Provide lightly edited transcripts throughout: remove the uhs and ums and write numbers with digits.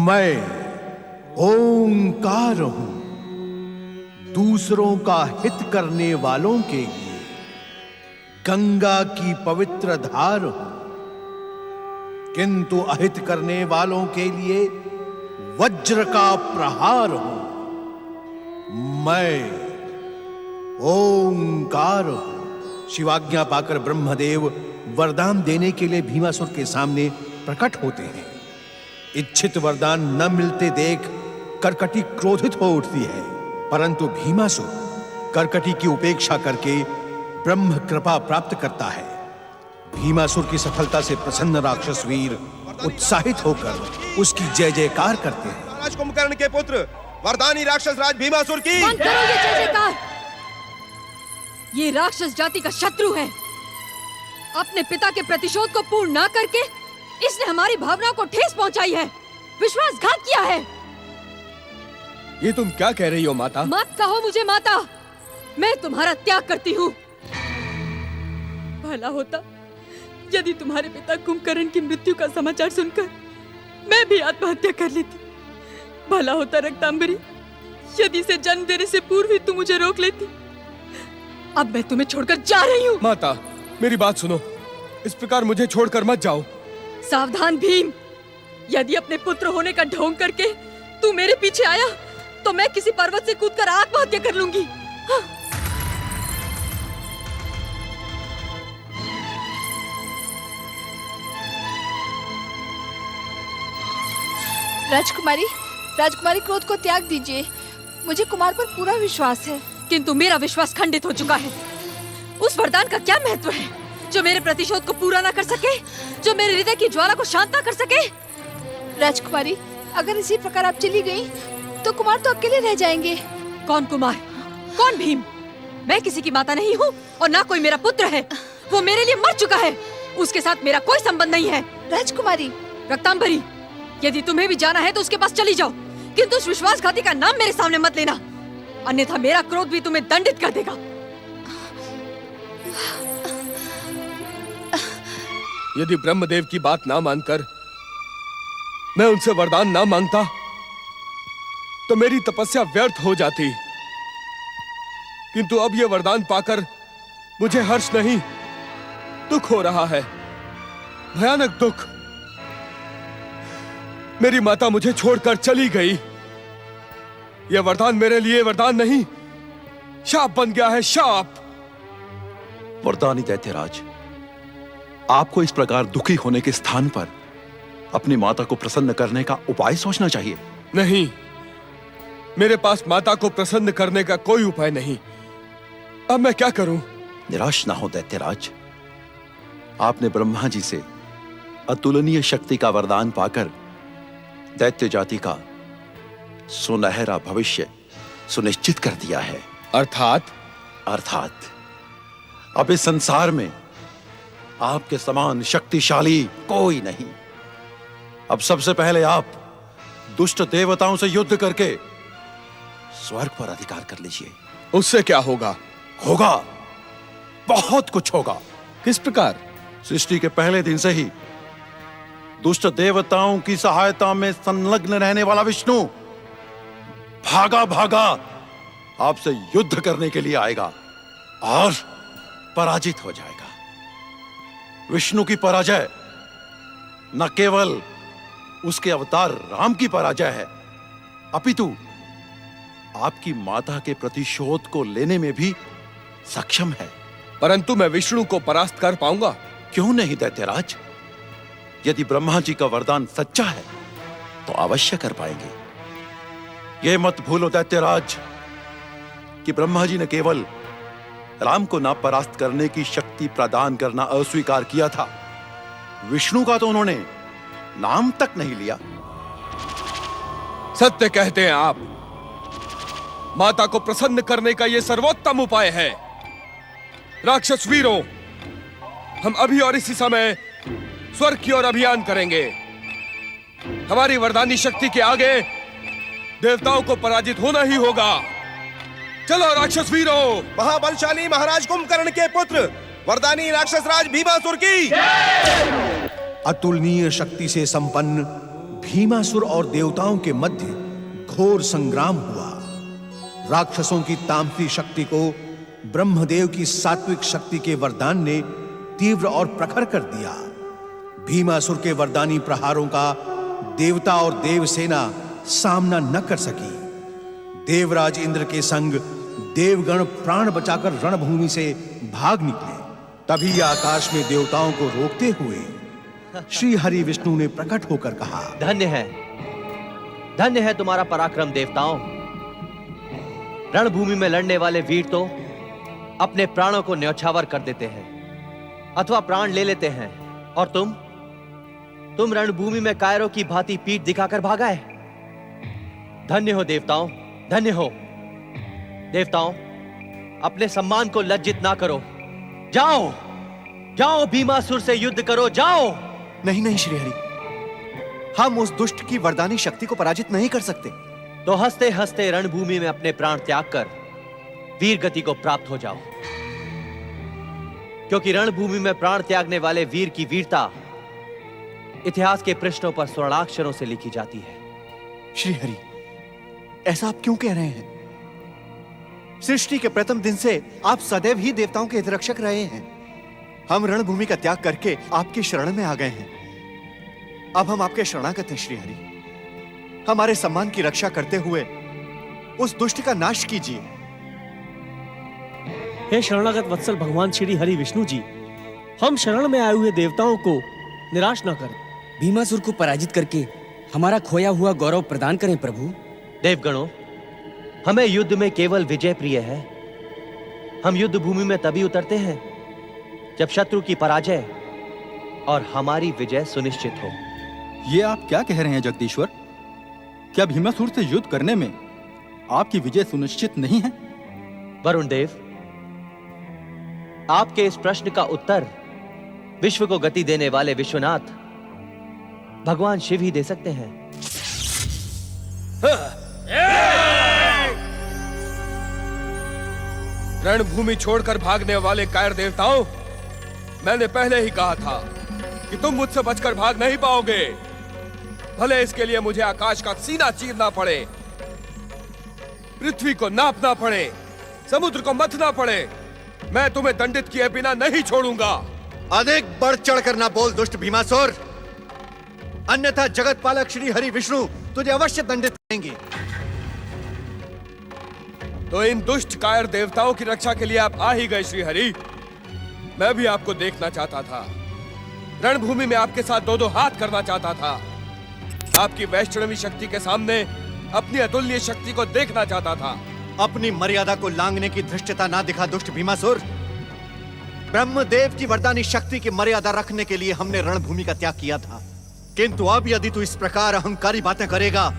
मैं ओंकार हूं, दूसरों का हित करने वालों के लिए गंगा की पवित्र धार हूं, किंतु अहित करने वालों के लिए वज्र का प्रहार हूं। मैं ओंकार हूं। शिवाज्ञा पाकर ब्रह्मदेव वरदान देने के लिए भीमासुर के सामने प्रकट होते हैं। इच्छित वरदान न मिलते देख कर्कटी क्रोधित हो उठती है, परंतु भीमासुर कर्कटी की उपेक्षा करके ब्रह्म कृपा प्राप्त करता है। भीमासुर की सफलता से प्रसन्न राक्षस वीर उत्साहित होकर उसकी जय जयकार करते हैं। महाराज कुंभकर्ण के पुत्र वरदानी राक्षस राज भीमासुर की बंद करो ये जय जयकार। ये राक्षस जाति का शत्रु है। अपने पिता के प्रतिशोध को पूर्ण ना करके इसने हमारी भावनाओं को ठेस पहुंचाई है, विश्वासघात किया है। ये तुम क्या कह रही हो माता? मत कहो मुझे माता, मैं तुम्हारा त्याग करती हूँ। भला होता यदि तुम्हारे पिता कुंभकर्ण की मृत्यु का समाचार सुनकर मैं भी आत्महत्या कर लेती। भला होता रक्तांबरी, यदि इसे जन्म देने से पूर्व ही तुम मुझे रोक लेती। अब मैं तुम्हें छोड़कर जा रही हूँ। माता, मेरी बात सुनो, इस प्रकार मुझे छोड़कर मत जाओ। सावधान भीम, यदि अपने पुत्र होने का ढोंग करके तू मेरे पीछे आया तो मैं किसी पर्वत से कूदकर आत्महत्या कर लूंगी। हाँ। राजकुमारी, राजकुमारी क्रोध को त्याग दीजिए। मुझे कुमार पर पूरा विश्वास है। किंतु मेरा विश्वास खंडित हो चुका है। उस वरदान का क्या महत्व है जो मेरे प्रतिशोध को पूरा ना कर सके, जो मेरे हृदय की ज्वाला को शांत ना कर सके? राजकुमारी, अगर इसी प्रकार आप चली गई तो कुमार तो अकेले रह जाएंगे। कौन कुमार? कौन भीम? मैं किसी की माता नहीं हूँ और ना कोई मेरा पुत्र है। वो मेरे लिए मर चुका है, उसके साथ मेरा कोई संबंध नहीं है। राजकुमारी, रक्तांबरी, यदि तुम्हें भी जाना है तो उसके पास चली जाओ, किंतु उस विश्वासघाती का नाम मेरे सामने मत लेना, अन्यथा मेरा क्रोध भी तुम्हें दंडित कर देगा। यदि ब्रह्मदेव की बात ना मानकर मैं उनसे वरदान ना मांगता तो मेरी तपस्या व्यर्थ हो जाती, किंतु अब यह वरदान पाकर मुझे हर्ष नहीं, दुख हो रहा है, भयानक दुख। मेरी माता मुझे छोड़कर चली गई। यह वरदान मेरे लिए वरदान नहीं, शाप बन गया है, शाप। वरदानी दैत्यराज, आपको इस प्रकार दुखी होने के स्थान पर अपनी माता को प्रसन्न करने का उपाय सोचना चाहिए। नहीं, मेरे पास माता को प्रसन्न करने का कोई उपाय नहीं। अब मैं क्या करूं? निराश ना हो दैत्यराज, आपने ब्रह्मा जी से अतुलनीय शक्ति का वरदान पाकर दैत्य जाति का सुनहरा भविष्य सुनिश्चित कर दिया है। अर्थात अब इस संसार में आपके समान शक्तिशाली कोई नहीं। अब सबसे पहले आप दुष्ट देवताओं से युद्ध करके स्वर्ग पर अधिकार कर लीजिए। उससे क्या होगा? होगा, बहुत कुछ होगा। किस प्रकार? सृष्टि के पहले दिन से ही दुष्ट देवताओं की सहायता में संलग्न रहने वाला विष्णु भागा भागा आपसे युद्ध करने के लिए आएगा और पराजित हो जाएगा। विष्णु की पराजय न केवल उसके अवतार राम की पराजय है, अपितु आपकी माता के प्रतिशोध को लेने में भी सक्षम है। परंतु मैं विष्णु को परास्त कर पाऊंगा? क्यों नहीं दैत्यराज, यदि ब्रह्मा जी का वरदान सच्चा है तो अवश्य कर पाएंगे। यह मत भूलो दैत्यराज कि ब्रह्मा जी ने केवल राम को ना परास्त करने की शक्ति प्रदान करना अस्वीकार किया था, विष्णु का तो उन्होंने नाम तक नहीं लिया। सत्य कहते हैं आप। माता को प्रसन्न करने का यह सर्वोत्तम उपाय है। राक्षस वीरों, हम अभी और इसी समय स्वर्ग की ओर अभियान करेंगे। हमारी वरदानी शक्ति के आगे देवताओं को पराजित होना ही होगा। चलो राक्षस वीरों। महाबलशाली महाराज कुंभकर्ण के पुत्र वरदानी राक्षस राज भीमासुर की अतुलनीय शक्ति से संपन्न भीमासुर और देवताओं के मध्य घोर संग्राम हुआ। राक्षसों की तामसी शक्ति को ब्रह्मदेव की सात्विक शक्ति के वरदान ने तीव्र और प्रखर कर दिया। भीमासुर के वरदानी प्रहारों का देवता और देवसेना सामना न कर सकी। देवराज इंद्र के संग देवगण प्राण बचाकर रणभूमि से भाग निकले। तभी आकाश में देवताओं को रोकते हुए श्री हरि विष्णु ने प्रकट होकर कहा, धन्य है तुम्हारा पराक्रम देवताओं। रणभूमि में लड़ने वाले वीर तो अपने प्राणों को न्यौछावर कर देते हैं अथवा प्राण ले लेते हैं, और तुम रणभूमि में कायरों की भांति पीठ दिखाकर भागाए। धन्य हो देवताओं, धन्य हो। देवताओं, अपने सम्मान को लज्जित ना करो। जाओ भीमासुर से युद्ध करो, जाओ। नहीं श्रीहरि, हम उस दुष्ट की वरदानी शक्ति को पराजित नहीं कर सकते। तो हंसते हंसते रणभूमि में अपने प्राण त्याग कर वीर गति को प्राप्त हो जाओ, क्योंकि रणभूमि में प्राण त्यागने वाले वीर की वीरता इतिहास के पृष्ठों पर स्वर्णाक्षरों से लिखी जाती है। श्रीहरि, ऐसा आप क्यों कह रहे हैं? सृष्टि के प्रथम दिन से आप सदैव ही देवताओं के हितरक्षक रहे हैं। हम रणभूमि का त्याग करके आपकी शरण में आ गए हैं। अब हम आपके शरणागत हैं श्रीहरि। हमारे सम्मान की रक्षा करते हुए उस दुष्ट का नाश कीजिए। हे शरणागत वत्सल भगवान श्री हरि विष्णु जी, हम शरण में आए हुए देवताओं को निराश न करें। भीमासुर को पराजित करके हमारा खोया हुआ गौरव प्रदान करें प्रभु। देवगणों, हमें युद्ध में केवल विजय प्रिय है। हम युद्ध भूमि में तभी उतरते हैं जब शत्रु की पराजय और हमारी विजय सुनिश्चित हो। ये आप क्या कह रहे हैं जगदीश्वर? क्या भीमासुर से युद्ध करने में आपकी विजय सुनिश्चित नहीं है? वरुण देव, आपके इस प्रश्न का उत्तर विश्व को गति देने वाले विश्वनाथ भगवान शिव ही दे सकते हैं। रणभूमि छोड़कर भागने वाले कायर देवताओं, मैंने पहले ही कहा था कि तुम मुझसे बचकर भाग नहीं पाओगे। भले इसके लिए मुझे आकाश का सीना चीरना पड़े, पृथ्वी को नापना पड़े, समुद्र को मथना पड़े, मैं तुम्हें दंडित किए बिना नहीं छोड़ूंगा। अधिक बढ़ चढ़कर ना बोल दुष्ट भीमासुर, अन्यथा जगत पालक श्री हरि विष्णु तुझे अवश्य दंडित करेंगे। तो इन दुष्ट कायर देवताओं की रक्षा के लिए आप आ ही गए श्री हरि। मैं भी आपको देखना चाहता था, रणभूमि में आपके साथ दो हाथ करना चाहता था, आपकी वैष्णवी शक्ति के सामने अपनी अतुल्य शक्ति को देखना चाहता था। अपनी मर्यादा को लांघने की धृष्टता ना दिखा दुष्ट भीमासुर। ब्रह्मदेव की वरदानी शक्ति की मर्यादा रखने के लिए हमने रणभूमि का त्याग किया था, किंतु अब यदि तू इस प्रकार अहंकारी बातें करेगा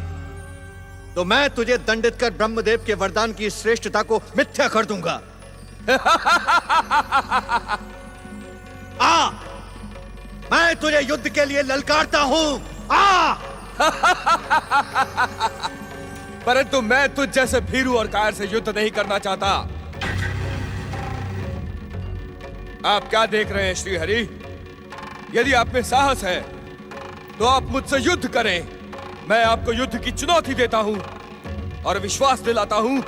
तो मैं तुझे दंडित कर ब्रह्मदेव के वरदान की श्रेष्ठता को मिथ्या कर दूंगा। आ, मैं तुझे युद्ध के लिए ललकारता हूं। आ! परंतु मैं तुझ जैसे भीरू और कायर से युद्ध नहीं करना चाहता। आप क्या देख रहे हैं श्री हरि? यदि आप में साहस है तो आप मुझसे युद्ध करें। मैं आपको युद्ध की चुनौती देता हूं और विश्वास दिलाता हूं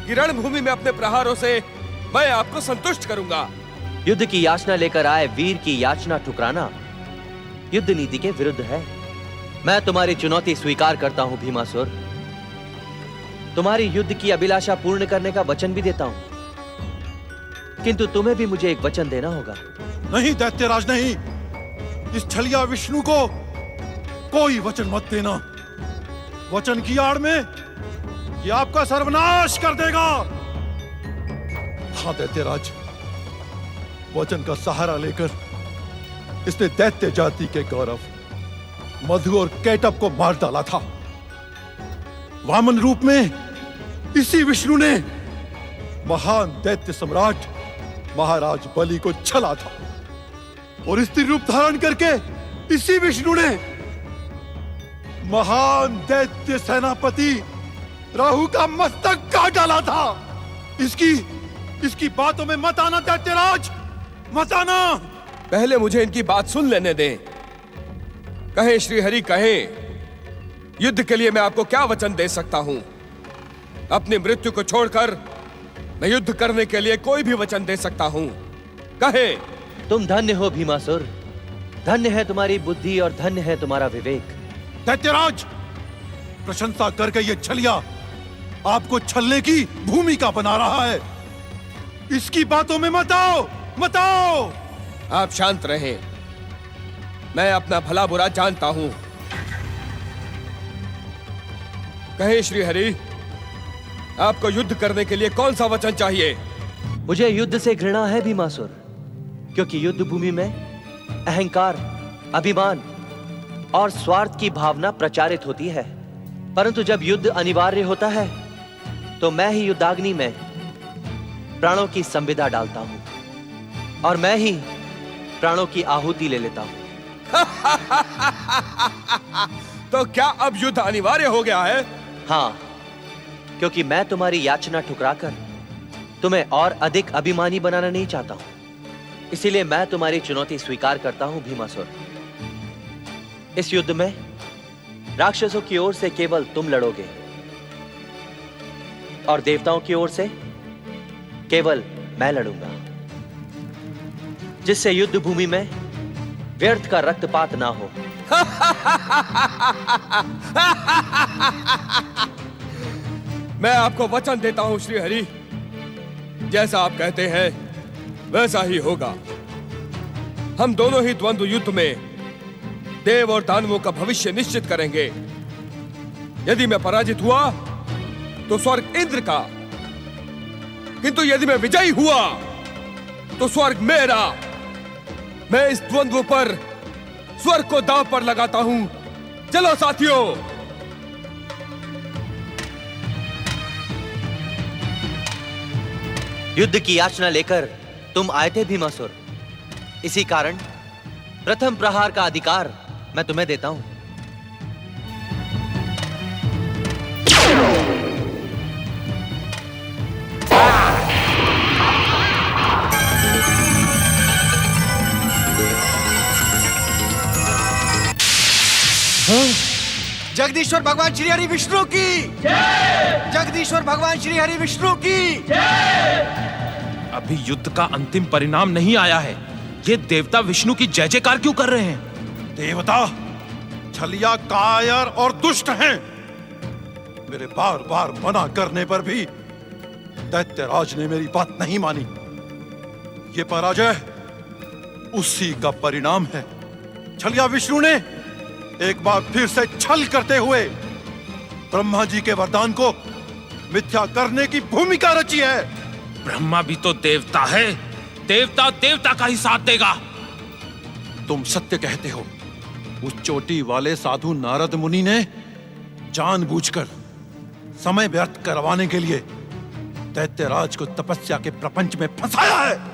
कि रणभूमि में अपने प्रहारों से मैं आपको संतुष्ट करूंगा। युद्ध की याचना लेकर आए वीर की याचना ठुकराना युद्ध नीति के विरुद्ध है। मैं तुम्हारी चुनौती स्वीकार करता हूं भीमासुर। तुम्हारी युद्ध की अभिलाषा पूर्ण करने का वचन भी देता हूं, किंतु तुम्हें भी मुझे एक वचन देना होगा। नहीं दैत्यराज, नहीं। इस छलिया विष्णु को कोई वचन मत देना। वचन की आड़ में ये आपका सर्वनाश कर देगा। हाँ दैत्यराज, वचन का सहारा लेकर इसने दैत्य जाति के गौरव मधु और कैटब को मार डाला था। वामन रूप में इसी विष्णु ने महान दैत्य सम्राट महाराज बलि को छला था, और स्त्री रूप धारण करके इसी विष्णु ने महान दैत्य सेनापति राहु का मस्तक काट डाला था। इसकी बातों में मत आना दैत्यराज, मत आना। पहले मुझे इनकी बात सुन लेने दें। कहे श्री हरि कहे, युद्ध के लिए मैं आपको क्या वचन दे सकता हूं? अपनी मृत्यु को छोड़कर मैं युद्ध करने के लिए कोई भी वचन दे सकता हूं। कहे। तुम धन्य हो भीमासुर, धन्य है तुम्हारी बुद्धि और धन्य है तुम्हारा विवेक। दैत्यराज, प्रशंसा करके ये छलिया आपको छलने की भूमिका बना रहा है। इसकी बातों में मत आओ, मत आओ। आप शांत रहें, मैं अपना भला बुरा जानता हूं। कहे श्री हरि, आपको युद्ध करने के लिए कौन सा वचन चाहिए? मुझे युद्ध से घृणा है भीमासुर, क्योंकि युद्ध भूमि में अहंकार, अभिमान और स्वार्थ की भावना प्रचारित होती है। परंतु जब युद्ध अनिवार्य होता है तो मैं ही युद्धाग्नि में प्राणों की संविदा डालता हूं और मैं ही प्राणों की आहुति ले लेता हूं। तो क्या अब युद्ध अनिवार्य हो गया है? हाँ, क्योंकि मैं तुम्हारी याचना ठुकराकर तुम्हें और अधिक अभिमानी बनाना नहीं चाहता हूं। इसीलिए मैं तुम्हारी चुनौती स्वीकार करता हूं भीमासुर। इस युद्ध में राक्षसों की ओर से केवल तुम लड़ोगे और देवताओं की ओर से केवल मैं लड़ूंगा, जिससे युद्ध भूमि में व्यर्थ का रक्तपात ना हो। मैं आपको वचन देता हूं श्री हरि, जैसा आप कहते हैं वैसा ही होगा। हम दोनों ही द्वंद्व युद्ध में देव और दानवों का भविष्य निश्चित करेंगे। यदि मैं पराजित हुआ तो स्वर्ग इंद्र का, किंतु यदि मैं विजयी हुआ तो स्वर्ग मेरा। मैं इस द्वंद्व पर स्वर्ग को दांव पर लगाता हूं। चलो साथियों। युद्ध की याचना लेकर तुम आए थे भीमासुर, इसी कारण प्रथम प्रहार का अधिकार मैं तुम्हें देता हूं। जगदीश्वर भगवान श्री हरि विष्णु की जगदीश्वर भगवान श्री हरि विष्णु की। अभी युद्ध का अंतिम परिणाम नहीं आया है, ये देवता विष्णु की जय जयकार क्यों कर रहे हैं? देवता छलिया कायर और दुष्ट हैं। मेरे बार बार मना करने पर भी दैत्यराज ने मेरी बात नहीं मानी। ये पराजय उसी का परिणाम है। छलिया विष्णु ने एक बार फिर से छल करते हुए ब्रह्मा जी के वरदान को मिथ्या करने की भूमिका रची है। ब्रह्मा भी तो देवता है, देवता देवता का ही साथ देगा। तुम सत्य कहते हो। उस चोटी वाले साधु नारद मुनि ने जानबूझकर समय व्यर्थ करवाने के लिए दैत्यराज को तपस्या के प्रपंच में फंसाया है।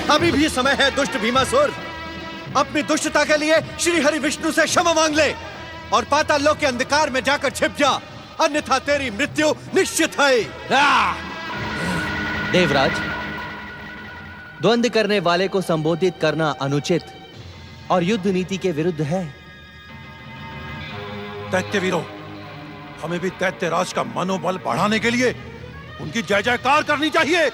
अभी भी समय है दुष्ट भीमासुर, अपनी दुष्टता के लिए श्री हरि विष्णु से क्षमा मांग ले और पाताल लोक के अंधकार में जाकर छिप जा, अन्यथा तेरी मृत्यु निश्चित है। देवराज, द्वंद्व करने वाले को संबोधित करना अनुचित और युद्ध नीति के विरुद्ध है। दैत्यवीरों, हमें भी दैत्यराज का मनोबल बढ़ाने के लिए उनकी जय जयकार करनी चाहिए।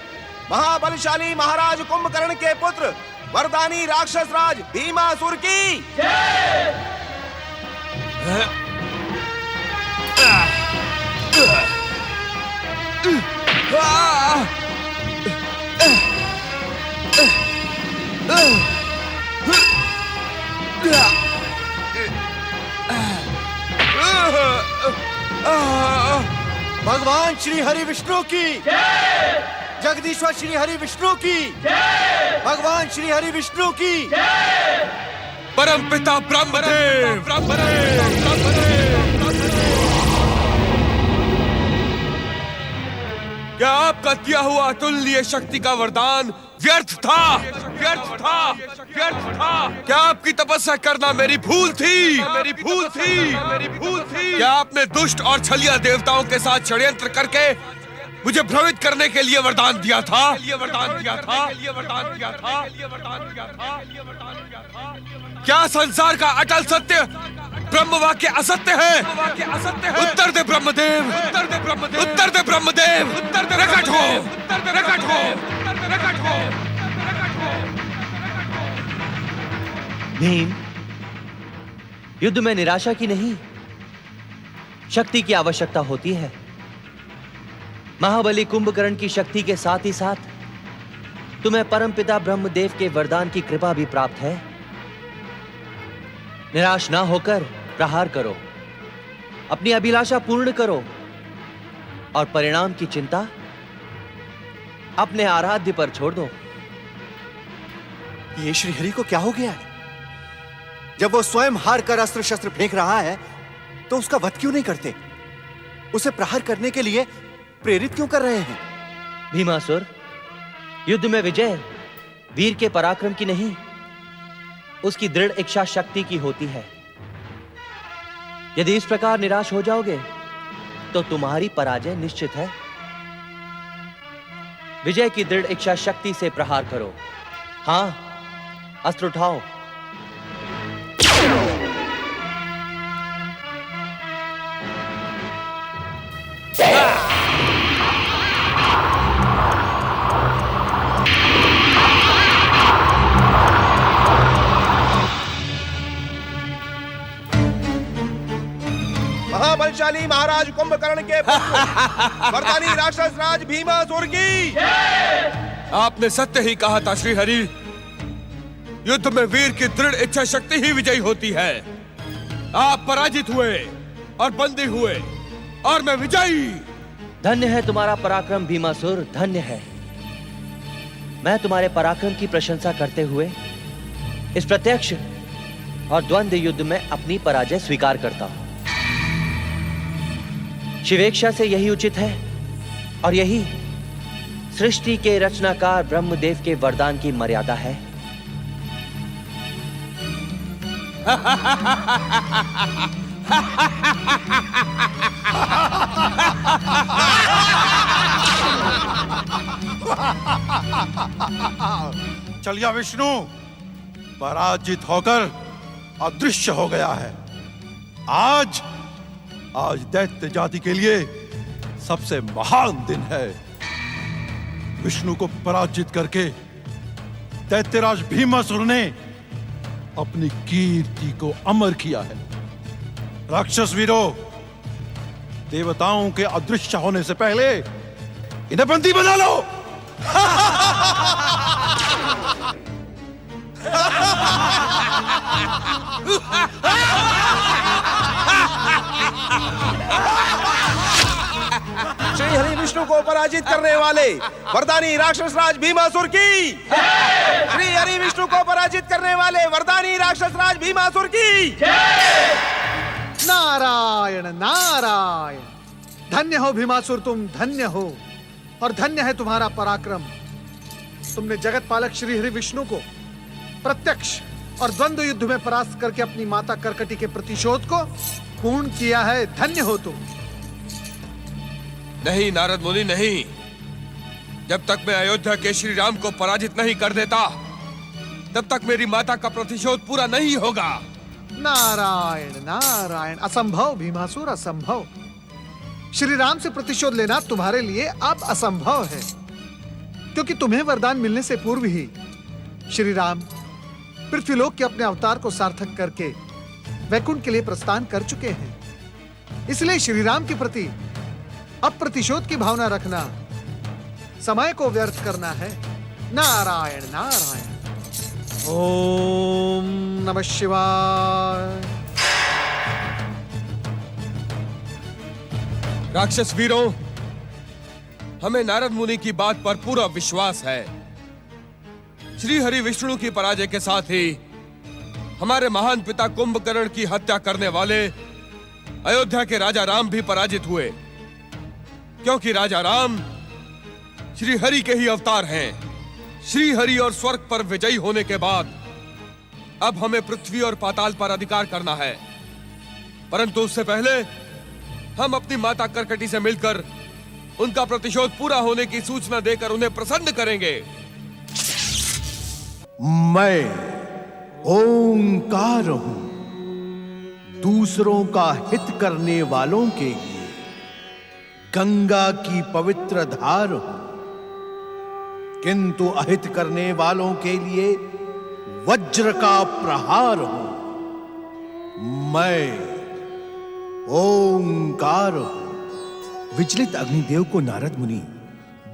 महाबलशाली महाराज कुंभकर्ण के पुत्र वरदानी राक्षस राज भीमासुर की जय। भगवान श्री हरि विष्णु की जगदीश्वर श्री हरि विष्णु की भगवान श्री हरि विष्णु की परम पिता ब्रह्मदेव। क्या आपका दिया हुआ अतुल्य शक्ति का वरदान व्यर्थ था? व्यर्थ था? व्यर्थ था? क्या आपकी तपस्या करना मेरी भूल थी? मेरी भूल थी? मेरी भूल थी? क्या आपने दुष्ट और छलिया देवताओं के साथ षड्यंत्र करके मुझे भ्रमित करने के लिए वरदान दिया था? वरदान दिया था? वरदान दिया था? वरदान दिया था? क्या संसार का अटल सत्य ब्रह्म वाक्य असत्य है? उत्तर दे ब्रह्मदेव, उत्तर दे ब्रह्मदेव, उत्तर दे ब्रह्मदेव, उत्तर दे। प्रकट हो, प्रकट हो, प्रकट हो। भीम, युद्ध में निराशा की नहीं, शक्ति की आवश्यकता होती है। महाबली कुंभकर्ण की शक्ति के साथ ही साथ तुम्हें परमपिता ब्रह्मदेव के वरदान की कृपा भी प्राप्त है। निराश ना होकर प्रहार करो, अपनी अभिलाषा पूर्ण करो और परिणाम की चिंता अपने आराध्य पर छोड़ दो। ये श्रीहरि को क्या हो गया है? जब वो स्वयं हार कर अस्त्र शस्त्र फेंक रहा है तो उसका वध क्यों नहीं करते? उसे प्रहार करने के लिए प्रेरित क्यों कर रहे हैं? भीमासुर, युद्ध में विजय वीर के पराक्रम की नहीं, उसकी दृढ़ इच्छा शक्ति की होती है। यदि इस प्रकार निराश हो जाओगे तो तुम्हारी पराजय निश्चित है। विजय की दृढ़ इच्छा शक्ति से प्रहार करो। हां, अस्त्र उठाओ। महाबलशाली महाराज कुंभकर्ण के पुत्र वरदानी राक्षस राज भीमासुर की। आपने सत्य ही कहा था श्रीहरि, युद्ध में वीर की दृढ़ इच्छा शक्ति ही विजयी होती है। आप पराजित हुए और बंदी हुए और मैं विजयी। धन्य है तुम्हारा पराक्रम भीमासुर, धन्य है। मैं तुम्हारे पराक्रम की प्रशंसा करते हुए इस प्रत्यक्ष और द्वंद्व युद्ध में अपनी पराजय स्वीकार करता हूं। शिवेक्षा से यही उचित है और यही सृष्टि के रचनाकार ब्रह्मदेव के वरदान की मर्यादा है। चलिया विष्णु पराजित होकर अदृश्य हो गया है। आज दैत्य जाति के लिए सबसे महान दिन है। विष्णु को पराजित करके दैत्यराज भीमासुर ने अपनी कीर्ति को अमर किया है। राक्षस वीरों, देवताओं के अदृश्य होने से पहले इन्हें बंदी बना लो। श्री हरि विष्णु को पराजित करने वाले वरदानी राक्षस राज भीमासुर की। श्री हरि विष्णु को पराजित करने वाले वरदानी राक्षस राज भीमासुर की। नारायण नारायण। धन्य हो भीमासुर, तुम धन्य हो और धन्य है तुम्हारा पराक्रम। तुमने जगत पालक श्री हरि विष्णु को प्रत्यक्ष और द्वंद्व युद्ध में परास्त करके अपनी माता कर्कटी के प्रतिशोध को पूर्ण किया है। धन्य हो तुम। नहीं नारद मुनि, नहीं। जब तक मैं अयोध्या के श्री राम को पराजित नहीं कर देता तब तक मेरी माता का प्रतिशोध पूरा नहीं होगा। नारायण नारायण। असंभव भीमासुर, असंभव। श्री राम से प्रतिशोध लेना तुम्हारे लिए अब असंभव है, क्योंकि तुम्हें वरदान मिलने से पूर्व ही श्री राम पृथ्वीलोक के अपने अवतार को सार्थक करके वैकुंठ के लिए प्रस्थान कर चुके हैं। इसलिए श्री राम के प्रति अब प्रतिशोध की भावना रखना समय को व्यर्थ करना है। नारायण नारायण। ओम नमः शिवाय। राक्षस वीरों, हमें नारद मुनि की बात पर पूरा विश्वास है। श्री हरि विष्णु की पराजय के साथ ही हमारे महान पिता कुंभकर्ण की हत्या करने वाले अयोध्या के राजा राम भी पराजित हुए, क्योंकि राजा राम श्री हरि के ही अवतार हैं। श्री हरि और स्वर्ग पर विजयी होने के बाद अब हमें पृथ्वी और पाताल पर अधिकार करना है, परंतु उससे पहले हम अपनी माता करकटी से मिलकर उनका प्रतिशोध पूरा होने की सूचना देकर उन्हें प्रसन्न करेंगे। मैं ओंकार हूं, दूसरों का हित करने वालों के लिए गंगा की पवित्र धार हूं, किंतु अहित करने वालों के लिए वज्र का प्रहार हूं। मैं ओंकार हूं। विचलित अग्निदेव को नारद मुनि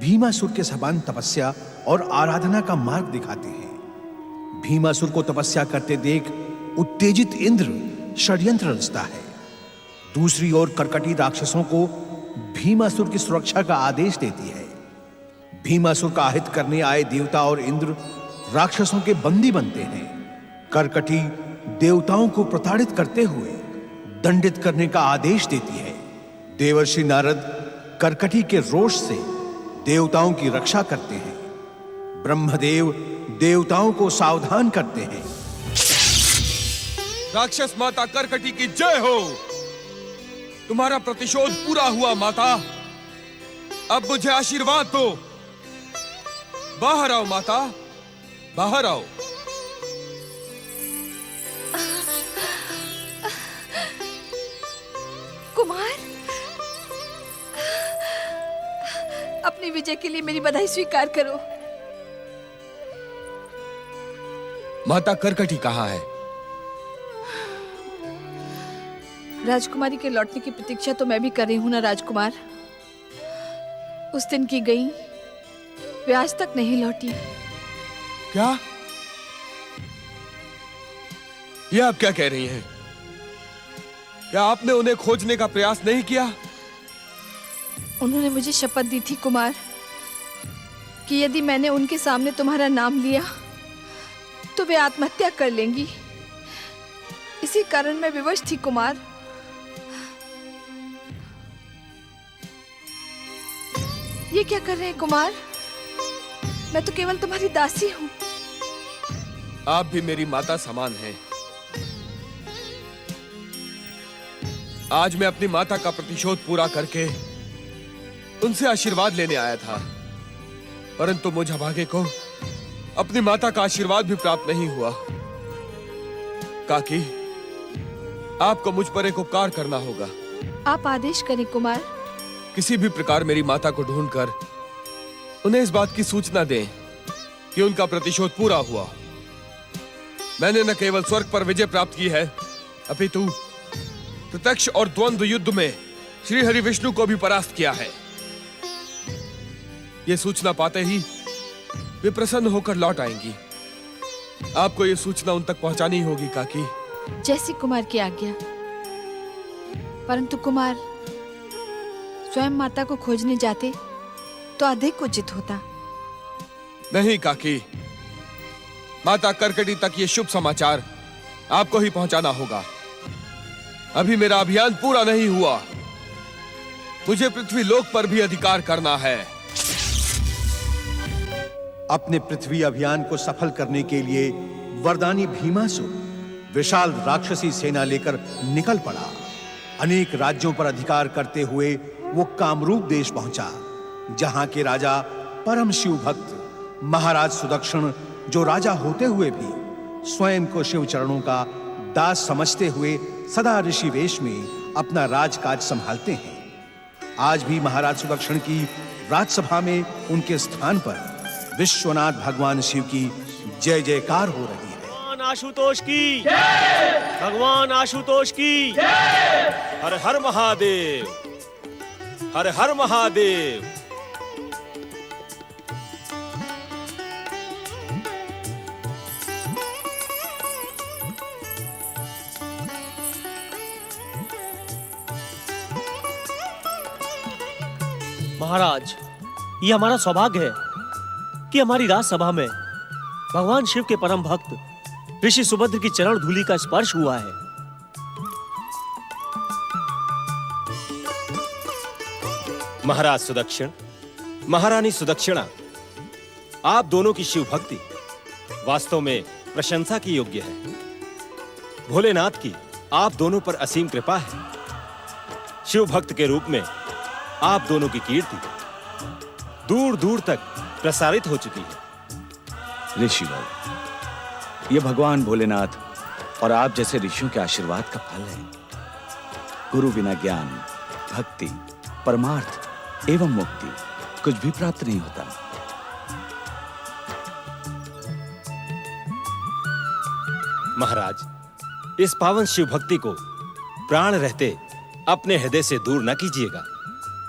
भीमासुर के समान तपस्या और आराधना का मार्ग दिखाते हैं। भीमासुर को तपस्या करते देख उत्तेजित इंद्र षड्यंत्र रचता है। दूसरी ओर करकटी राक्षसों को भीमासुर की सुरक्षा का आदेश देती है। भीमासुर का हित करने आए देवता और इंद्र राक्षसों के बंदी बनते हैं। करकटी देवताओं को प्रताड़ित करते हुए दंडित करने का आदेश देती है। देवर्षि नारद करकटी के रोष से देवताओं की रक्षा करते हैं। ब्रह्मदेव देवताओं को सावधान करते हैं। राक्षस माता करकटी की जय हो। तुम्हारा प्रतिशोध पूरा हुआ माता। अब मुझे आशीर्वाद दो। बाहर आओ माता, बाहर आओ। कुमार, अपनी विजय के लिए मेरी बधाई स्वीकार करो। माता करकटी कहाँ है? राजकुमारी के लौटने की प्रतीक्षा तो मैं भी कर रही हूं ना राजकुमार। उस दिन की गई वे आज तक नहीं लौटी। क्या? यह आप क्या कह रही हैं? क्या आपने उन्हें खोजने का प्रयास नहीं किया? उन्होंने मुझे शपथ दी थी कुमार कि यदि मैंने उनके सामने तुम्हारा नाम लिया तो वे आत्महत्या कर लेंगी। इसी कारण मैं विवश थी कुमार। ये क्या कर रहे हैं कुमार? मैं तो केवल तुम्हारी दासी हूं। आप भी मेरी माता समान हैं। आज मैं अपनी माता का प्रतिशोध पूरा करके उनसे आशीर्वाद लेने आया था, परंतु मुझ अभागे को अपनी माता का आशीर्वाद भी प्राप्त नहीं हुआ। काकी, आपको मुझ पर एक उपकार करना होगा। आप आदेश करें कुमार। किसी भी प्रकार मेरी माता को ढूंढकर उन्हें इस बात की सूचना दें कि उनका प्रतिशोध पूरा हुआ। मैंने न केवल स्वर्ग पर विजय प्राप्त की है, अपितु प्रत्यक्ष और द्वंद्व युद्ध में श्री हरि विष्णु को भी परास्त किया है। यह सूचना पाते ही वे प्रसन्न होकर लौट आएंगी। आपको यह सूचना उन तक पहुंचानी होगी काकी। जैसी कुमार की आज्ञा। परंतु कुमार, स्वयं माता को खोजने जाते तो अधिक उचित होता। नहीं काकी, माता करकटी तक ये शुभ समाचार आपको ही पहुंचाना होगा। अभी मेरा अभियान पूरा नहीं हुआ। मुझे पृथ्वी लोक पर भी अधिकार करना है। अपने पृथ्वी अभियान को सफल करने के लिए वरदानी भीमासुर विशाल राक्षसी सेना लेकर निकल पड़ा। अनेक राज्यों पर अधिकार करते हुए वो कामरूप देश पहुंचा, जहां के राजा परम शिव भक्त महाराज सुदक्षिण, जो राजा होते हुए भी स्वयं को शिव चरणों का दास समझते हुए सदा ऋषि वेश में अपना राजकाज संभालते हैं। आज भी महाराज सुदक्षिण की राजसभा में उनके स्थान पर विश्वनाथ भगवान शिव की जय जयकार हो रही है। भगवान आशुतोष की, भगवान आशुतोष की। हर हर महादेव, हर हर महादेव। महाराज, ये हमारा सौभाग्य है कि हमारी राजसभा में भगवान शिव के परम भक्त ऋषि सुभद्र की चरण धूलि का स्पर्श हुआ है। महाराज सुदक्षिण, महारानी सुदक्षिणा, आप दोनों की शिव भक्ति वास्तव में प्रशंसा की योग्य है। भोलेनाथ की आप दोनों पर असीम कृपा है। शिव भक्त के रूप में आप दोनों की कीर्ति दूर दूर तक प्रसारित हो चुकी है। ऋषिवर, ये भगवान भोलेनाथ और आप जैसे ऋषियों के आशीर्वाद का फल है। गुरु बिना ज्ञान, भक्ति, परमार्थ एवं मुक्ति कुछ भी प्राप्त नहीं होता। महाराज, इस पावन शिव भक्ति को प्राण रहते अपने हृदय से दूर न कीजिएगा।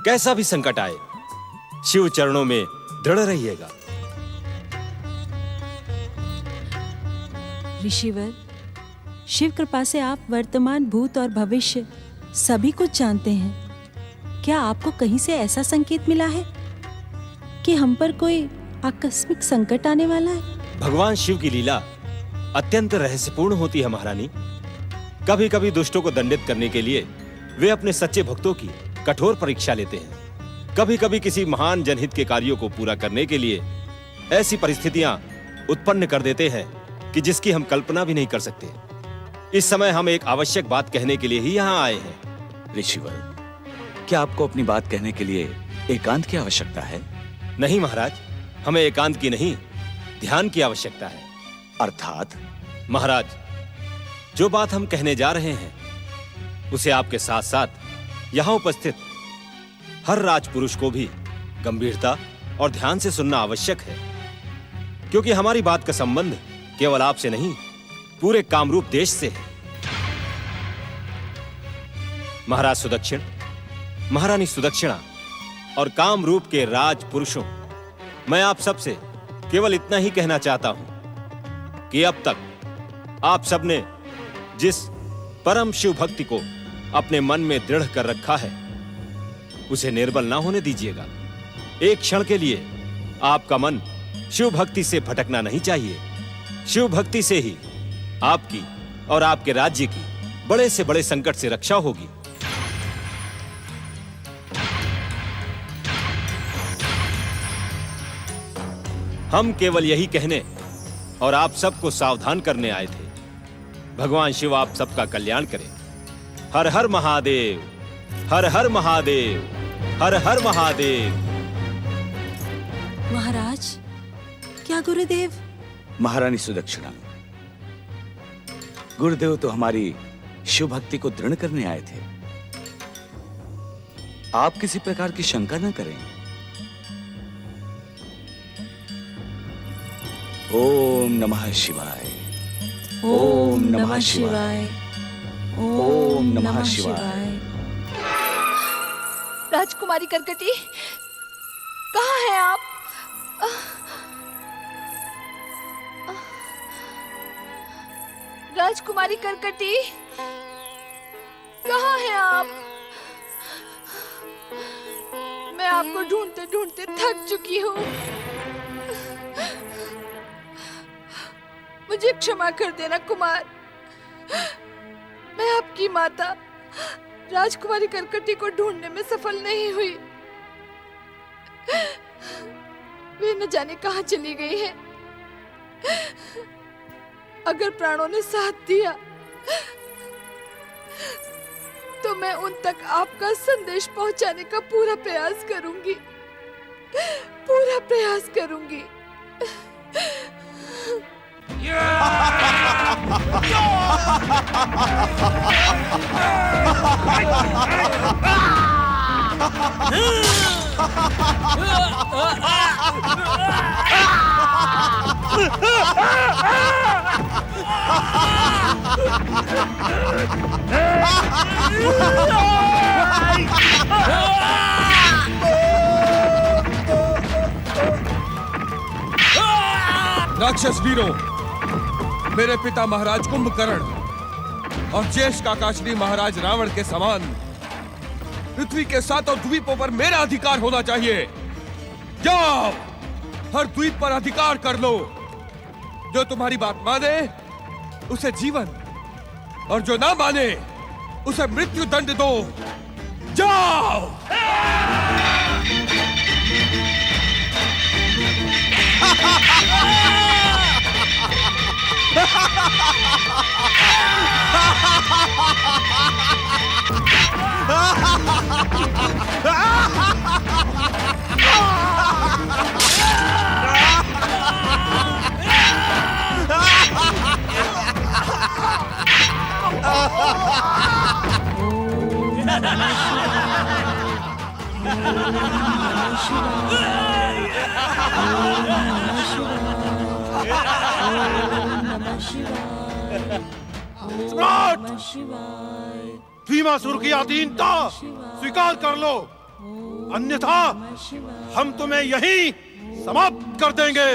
कैसा भी संकट आए, शिव चरणों में दृढ़ रहिएगा। ऋषिवर, शिव कृपा से आप वर्तमान, भूत और भविष्य सभी कुछ जानते हैं। क्या आपको कहीं से ऐसा संकेत मिला है कि हम पर कोई आकस्मिक संकट आने वाला है? भगवान शिव की लीला अत्यंत रहस्यपूर्ण होती है महारानी। कभी कभी दुष्टों को दंडित करने के लिए वे अपने सच्चे भक्तों की कठोर परीक्षा लेते हैं। कभी कभी किसी महान जनहित के कार्यों को पूरा करने के लिए ऐसी परिस्थितियां उत्पन्न कर देते हैं कि जिसकी हम कल्पना भी नहीं कर सकते। इस समय हम एक आवश्यक बात कहने के लिए ही यहाँ आए हैं। ऋषिवर, क्या आपको अपनी बात कहने के लिए एकांत की आवश्यकता है? नहीं महाराज, हमें एकांत की नहीं, ध्यान की आवश्यकता है। अर्थात? महाराज, जो बात हम कहने जा रहे हैं उसे आपके साथ साथ यहाँ उपस्थित हर राजपुरुष को भी गंभीरता और ध्यान से सुनना आवश्यक है, क्योंकि हमारी बात का संबंध केवल आपसे नहीं, पूरे कामरूप देश से है। महाराज सुदक्षिण, महारानी सुदक्षिणा और कामरूप के राजपुरुषों, मैं आप सबसे केवल इतना ही कहना चाहता हूं कि अब तक आप सबने जिस परम शिव भक्ति को अपने मन में दृढ़ कर रखा है उसे निर्बल ना होने दीजिएगा। एक क्षण के लिए आपका मन शिव भक्ति से भटकना नहीं चाहिए। शिव भक्ति से ही आपकी और आपके राज्य की बड़े से बड़े संकट से रक्षा होगी। हम केवल यही कहने और आप सबको सावधान करने आए थे। भगवान शिव आप सबका कल्याण करे। हर हर महादेव, हर हर महादेव, हर हर महादेव। महाराज, क्या गुरुदेव? महारानी सुदक्षिणा, गुरुदेव तो हमारी शिव भक्ति को दृढ़ करने आए थे। आप किसी प्रकार की शंका न करें। ओम नमः शिवाय, ओम नमः शिवाय, ओम नमः शिवाय। राजकुमारी करकटी, कहाँ हैं आप? राजकुमारी करकटी, कहाँ हैं आप? मैं आपको ढूंढते ढूंढते थक चुकी हूँ। मुझे क्षमा कर देना कुमार। मैं आपकी माता राजकुमारी करकटी को ढूंढने में सफल नहीं हुई। वे न जाने कहाँ चली गई है। अगर प्राणों ने साथ दिया तो मैं उन तक आपका संदेश पहुंचाने का पूरा प्रयास करूंगी, पूरा प्रयास करूंगी। राक्षस वीरों, मेरे पिता महाराज कुंभकर्ण और ज्येष्ठ काकाश्री महाराज रावण के समान पृथ्वी के सातों द्वीपों पर मेरा अधिकार होना चाहिए। जाओ, हर द्वीप पर अधिकार कर लो। जो तुम्हारी बात माने उसे जीवन, और जो ना माने उसे मृत्यु दंड दो। जाओ। सम्राट, भीमासुर की अधीनता स्वीकार कर लो, अन्यथा हम तुम्हें यहीं समाप्त कर देंगे।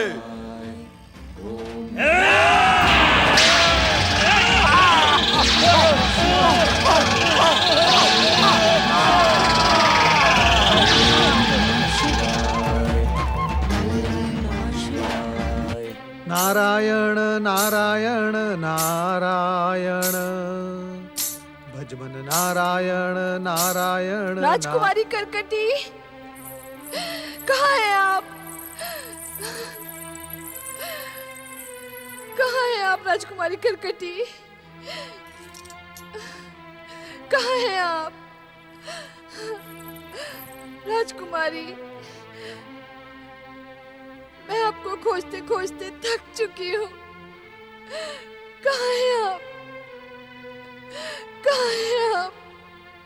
नारायण नारायण नारायण, भजमन नारायण नारायण। राजकुमारी करकटी, कहाँ है आप? कहाँ है आप राजकुमारी करकटी? कहाँ है आप राजकुमारी? मैं आपको खोजते खोजते थक चुकी हूँ। कहाँ है आप? कहाँ है आप?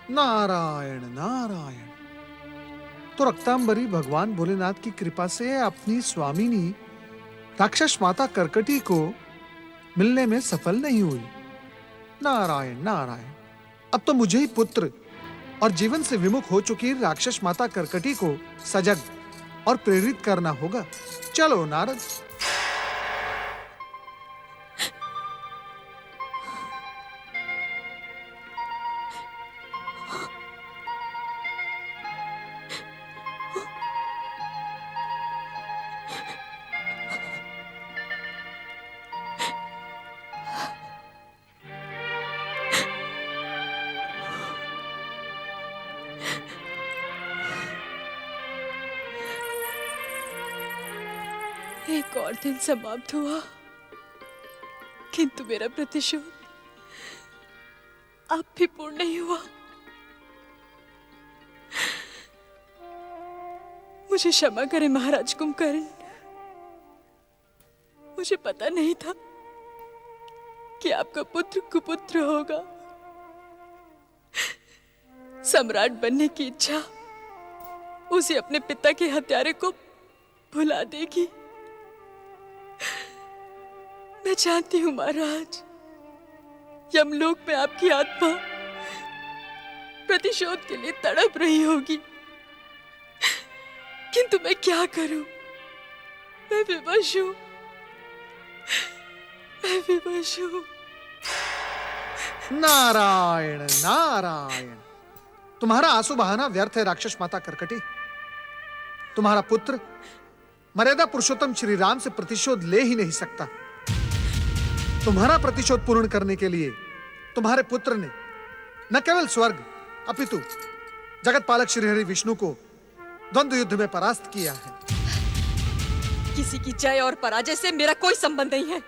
नारायण नारायण। तो रक्तांबरी भगवान भोलेनाथ की कृपा से अपनी स्वामिनी राक्षस माता करकटी को मिलने में सफल नहीं हुई। नारायण नारायण। अब तो मुझे ही पुत्र और जीवन से विमुख हो चुकी राक्षस माता करकटी को सजग और प्रेरित करना होगा। चलो नारद। एक और दिन समाप्त हुआ, किंतु मेरा प्रतिशोध अब भी पूर्ण नहीं हुआ। मुझे क्षमा करें महाराज कुंभकर्ण। मुझे पता नहीं था कि आपका पुत्र कुपुत्र होगा। सम्राट बनने की इच्छा उसे अपने पिता के हत्यारे को भुला देगी। मैं जानती हूं महाराज, यमलोक में आपकी आत्मा प्रतिशोध के लिए तड़प रही होगी, किंतु मैं क्या करूं? मैं विवश हूं, मैं विवश हूं। नारायण नारायण। तुम्हारा आंसू बहाना व्यर्थ है राक्षस माता करकटी। तुम्हारा पुत्र मर्यादा पुरुषोत्तम श्री राम से प्रतिशोध ले ही नहीं सकता। तुम्हारा प्रतिशोध पूर्ण करने के लिए तुम्हारे पुत्र ने न केवल स्वर्ग अपितु जगत पालक श्री हरि विष्णु को द्वंद्व युद्ध में परास्त किया है। किसी की जय और पराजय से मेरा कोई संबंध नहीं है।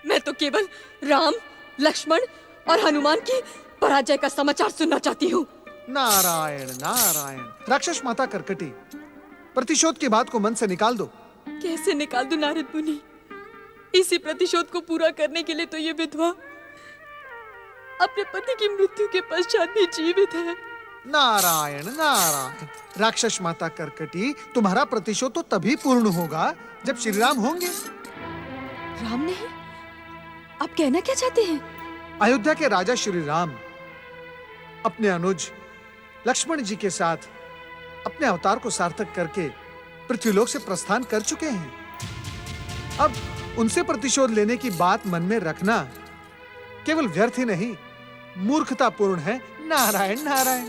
मैं तो केवल राम, लक्ष्मण और हनुमान की पराजय का समाचार सुनना चाहती हूँ। नारायण नारायण। राक्षस माता करकटी, प्रतिशोध की बात को मन से निकाल दो। कैसे निकाल दूं नारद मुनि? इसी प्रतिशोध को पूरा करने के लिए तो ये विधवा अपने पति की मृत्यु के पश्चात भी जीवित है। नारायण नारायण। राक्षस माता करकटी, तुम्हारा प्रतिशोध तो तभी पूर्ण होगा जब श्री राम होंगे। राम नहीं? आप कहना क्या चाहते हैं? अयोध्या के राजा श्री राम अपने अनुज लक्ष्मण जी के साथ अपने अवतार को सार्थक करके पृथ्वीलोक से प्रस्थान कर चुके हैं। अब उनसे प्रतिशोध लेने की बात मन में रखना केवल व्यर्थ ही नहीं, मूर्खतापूर्ण है। नारायण नारायण।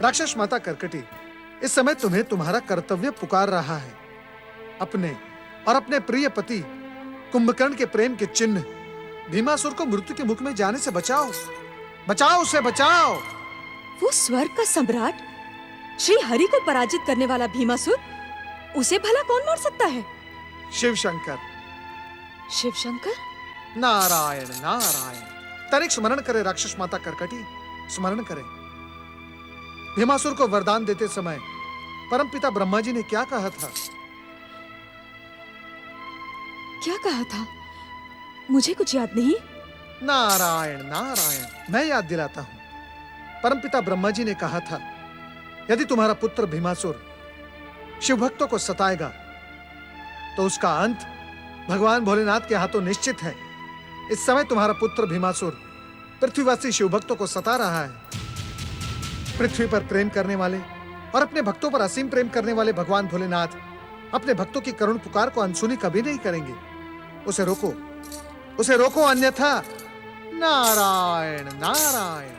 राक्षस माता कर्कटी, इस समय तुम्हें तुम्हारा कर्तव्य पुकार रहा है। अपने और अपने प्रिय पति कुंभकर्ण के प्रेम के चिन्ह भीमासुर को मृत्यु के मुख में जाने से बचाओ। बचाओ उसे, बचाओ। वो स्वर्ग का सम्राट श्री हरि को पराजित करने वाला भीमासुर, उसे भला कौन मार सकता है? शिव शंकर। शिव शंकर? नारायण नारायण। तनिक स्मरण करे राक्षस माता कर्कटी, स्मरण करे। भीमासुर को वरदान देते समय परमपिता ब्रह्मा जी ने क्या कहा था? क्या कहा था? मुझे कुछ याद नहीं। नारायण नारायण, मैं याद दिलाता हूं। परमपिता ब्रह्मा जी ने कहा था, यदि तुम्हारा पुत्र भीमासुर शिव भक्तों को सताएगा तो उसका अंत भगवान भोलेनाथ के हाथों निश्चित है। इस समय तुम्हारा पुत्र भीमासुर पृथ्वीवासी शिव भक्तों को सता रहा है। पृथ्वी पर प्रेम करने वाले और अपने भक्तों पर असीम प्रेम करने वाले भगवान भोलेनाथ अपने भक्तों की करुण पुकार को अनसुनी कभी नहीं करेंगे। उसे रोको, उसे रोको, अन्यथा नारायण नारायण।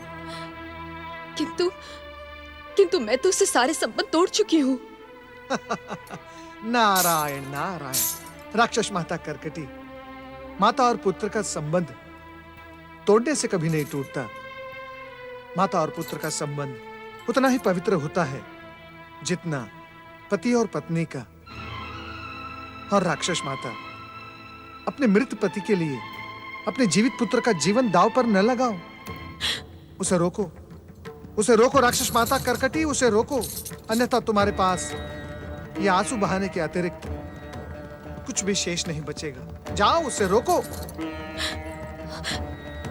किंतु मैं तो उससे सारे संबंध तोड़ चुकी हूँ। नारायण नारायण। राक्षस माता कर्कटी, माता और पुत्र का संबंध तोड़ने से कभी नहीं टूटता। माता और पुत्र का संबंध उतना ही पवित्र होता है जितना पति और पत्नी का। और राक्षस माता, अपने मृत पति के लिए अपने जीवित पुत्र का जीवन दांव पर न लगाओ। उसे रोको, उसे रोको राक्षस माता कर्कटी, उसे रोको, अन्यथा तुम्हारे पास ये आंसू बहाने के अतिरिक्त कुछ भी शेष नहीं बचेगा। जाओ, उसे रोको।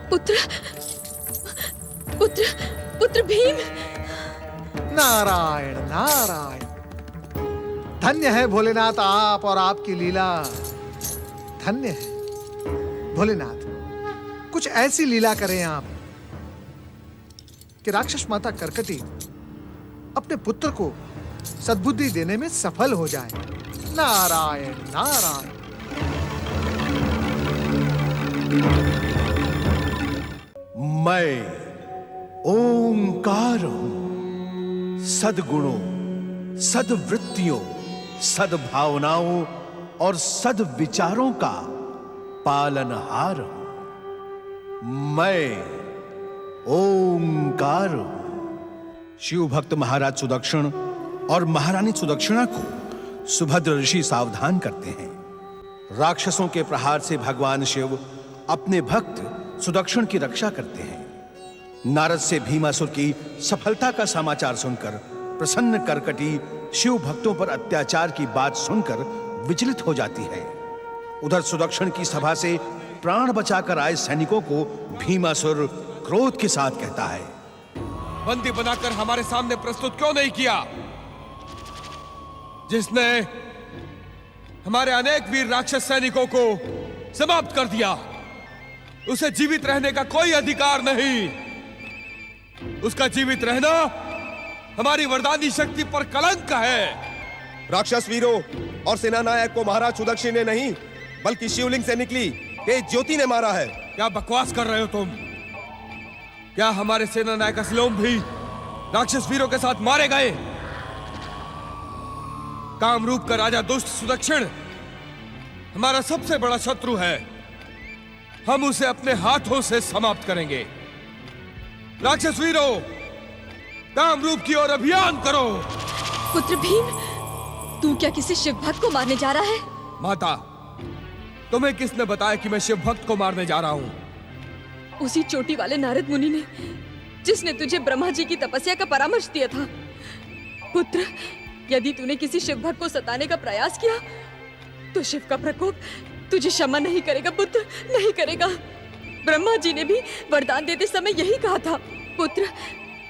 पुत्र पुत्र पुत्र भीम। नारायण नारायण। धन्य है भोलेनाथ आप और आपकी लीला। धन्य है भोलेनाथ, कुछ ऐसी लीला करें आप कि राक्षस माता कर्कटी अपने पुत्र को सद्बुद्धि देने में सफल हो जाए। नारायण नारायण। मैं ओंकार हूं, सद्गुणों, सद्वृत्तियों, सद्भावनाओं और सद्विचारों का पालनहार हूं। मैं ओंकार हूं। शिव भक्त महाराज सुदक्षिण और महारानी सुदक्षिणा को सुभद्र ऋषि सावधान करते हैं। राक्षसों के प्रहार से भगवान शिव अपने भक्त सुदक्षिण की रक्षा करते हैं। नारद से भीमासुर की सफलता का समाचार सुनकर प्रसन्न कर्कटी शिव भक्तों पर अत्याचार की बात सुनकर विचलित हो जाती है। उधर सुदक्षिण की सभा से प्राण बचाकर आए सैनिकों को भीमासुर क्रोध के साथ कहता है, बंदी बनाकर हमारे सामने प्रस्तुत क्यों नहीं किया? जिसने हमारे अनेक वीर राक्षस सैनिकों को समाप्त कर दिया, उसे जीवित रहने का कोई अधिकार नहीं। उसका जीवित रहना हमारी वरदानी शक्ति पर कलंक है। राक्षस वीरों और सेना नायक को महाराज सुदक्षिण ने नहीं बल्कि शिवलिंग से निकली तेज ज्योति ने मारा है। क्या बकवास कर रहे हो तुम? क्या हमारे सेना नायक असलोम भी राक्षस वीरों के साथ मारे गए? कामरूप का राजा दुष्ट सुदक्षिण हमारा सबसे बड़ा शत्रु है। हम उसे अपने हाथों से समाप्त करेंगे। राक्षस वीरों, कामरूप की ओर अभियान करो। पुत्र भीम, तू क्या किसी शिव भक्त को मारने जा रहा है? माता, तुम्हें किसने बताया कि मैं शिव भक्त को मारने जा रहा हूं? उसी चोटी वाले नारद मुनि ने, जिसने तुझे ब्रह्मा जी की तपस्या का परामर्श दिया था। पुत्र, यदि तूने किसी शिव भक्त को सताने का प्रयास किया तो शिव का प्रकोप तुझे क्षमा नहीं करेगा पुत्र, नहीं करेगा। ब्रह्मा जी ने भी वरदान देते समय यही कहा था। पुत्र,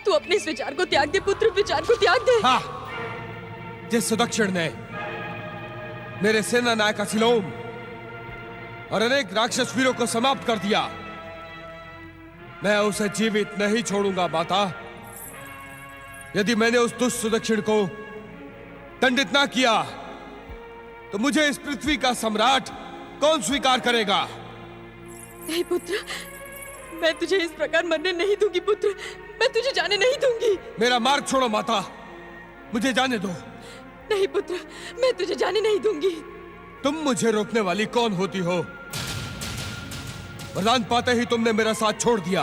तू अपने इस विचार को त्याग दे पुत्र, विचार को त्याग दे। हाँ, जिस सुदक्षिण ने मेरे सेना नायक असिलोम और अनेक राक्षस वीरों को समाप्त कर दिया, मैं उसे जीवित नहीं छोड़ूंगा माता। यदि मैंने उस दुष्ट सुदक्षिण को दंडित ना किया तो मुझे इस पृथ्वी का सम्राट कौन स्वीकार करेगा? नहीं पुत्र, मैं तुझे इस प्रकार मरने नहीं दूंगी पुत्र। मैं तुझे जाने नहीं दूंगी। मेरा मार्ग छोड़ो माता, मुझे जाने दो। नहीं पुत्र, मैं तुझे जाने नहीं दूंगी। तुम मुझे रोकने वाली कौन होती हो? वरदान पाते ही तुमने मेरा साथ छोड़ दिया।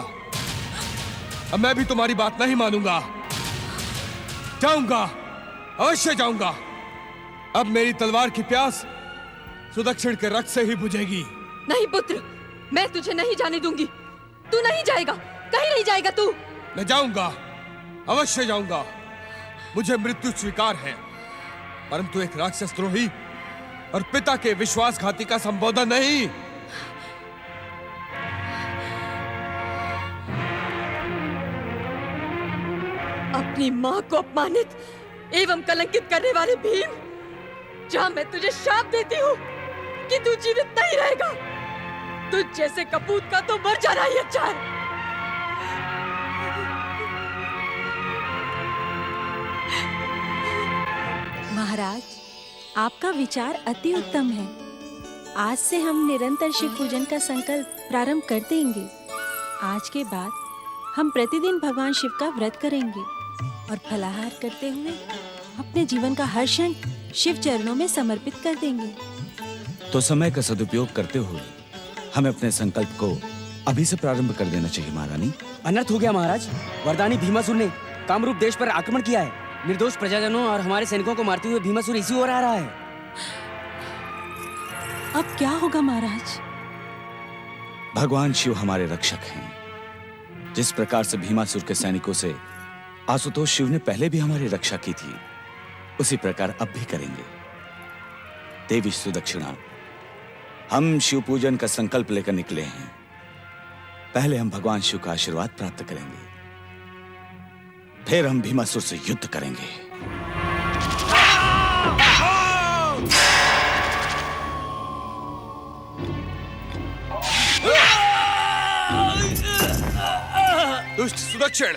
अब मैं भी तुम्हारी बात नहीं मानूंगा। जाऊंगा, अवश्य जाऊंगा। अब मेरी तलवार की प्यास सुदक्षिण के रक्त से ही बुझेगी। नहीं पुत्र, मैं तुझे नहीं जाने दूंगी। तू नहीं जाएगा, कहीं नहीं जाएगा तू। मैं जाऊंगा, अवश्य जाऊंगा। मुझे मृत्यु स्वीकार है, परंतु एक राक्षस द्रोही और पिता के विश्वासघाती का संबोधन नहीं। अपनी माँ को अपमानित एवं कलंकित करने वाले भीम, जहाँ मैं तुझे श्राप देती हूँ कि तू जीवित नहीं रहेगा। तुझ जैसे कपूत का तो मर जाना ही अच्छा है। महाराज, आपका विचार अति उत्तम है। आज से हम निरंतर शिव पूजन का संकल्प प्रारंभ कर देंगे। आज के बाद हम प्रतिदिन भगवान शिव का व्रत करेंगे और फलाहार करते हुए अपने जीवन का हर क्षण शिव चरणों में समर्पित कर देंगे। तो समय का सदुपयोग करते हुए हमें अपने संकल्प को अभी से प्रारंभ कर देना चाहिए महारानी। अनर्थ हो गया महाराज। वरदानी भीमासुर ने कामरूप देश पर आक्रमण किया है। निर्दोष प्रजाजनों और हमारे सैनिकों को मारते हुए भीमासुर इसी ओर आ रहा है। अब क्या होगा महाराज? भगवान शिव हमारे रक्षक हैं। जिस प्रकार से भीमासुर के सैनिकों से आशुतोष शिव ने पहले भी हमारी रक्षा की थी, उसी प्रकार अब भी करेंगे। देवी सुदक्षिणा, हम शिव पूजन का संकल्प लेकर निकले हैं। पहले हम भगवान शिव का आशीर्वाद प्राप्त करेंगे, फिर हम भीमासुर से युद्ध करेंगे। दुष्ट सुदक्षिण,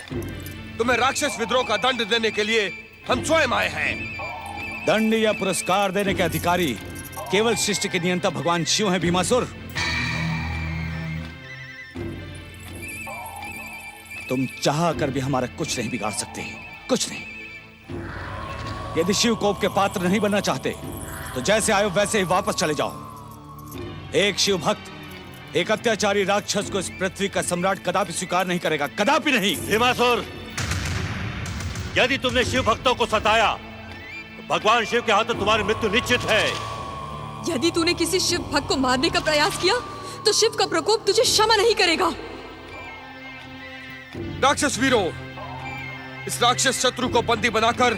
तुम्हें राक्षस विद्रोह का दंड देने के लिए हम स्वयं आए हैं। दंड या पुरस्कार देने के अधिकारी केवल सृष्टि के नियंता भगवान शिव हैं भीमासुर। तुम चाह कर भी हमारा कुछ नहीं बिगाड़ सकते, कुछ नहीं। यदि शिव कोप के पात्र नहीं बनना चाहते तो जैसे आए वैसे ही वापस चले जाओ। एक शिव भक्त एक अत्याचारी राक्षस को इस पृथ्वी का सम्राट कदापि स्वीकार नहीं करेगा, कदापि नहीं। भीमासुर, यदि तुमने शिव भक्तों को सताया तो भगवान शिव के हाथों तुम्हारी मृत्यु निश्चित है। यदि तूने किसी शिव भक्त को मारने का प्रयास किया तो शिव का प्रकोप तुझे क्षमा नहीं करेगा। राक्षस वीरों, इस राक्षस शत्रु को बंदी बनाकर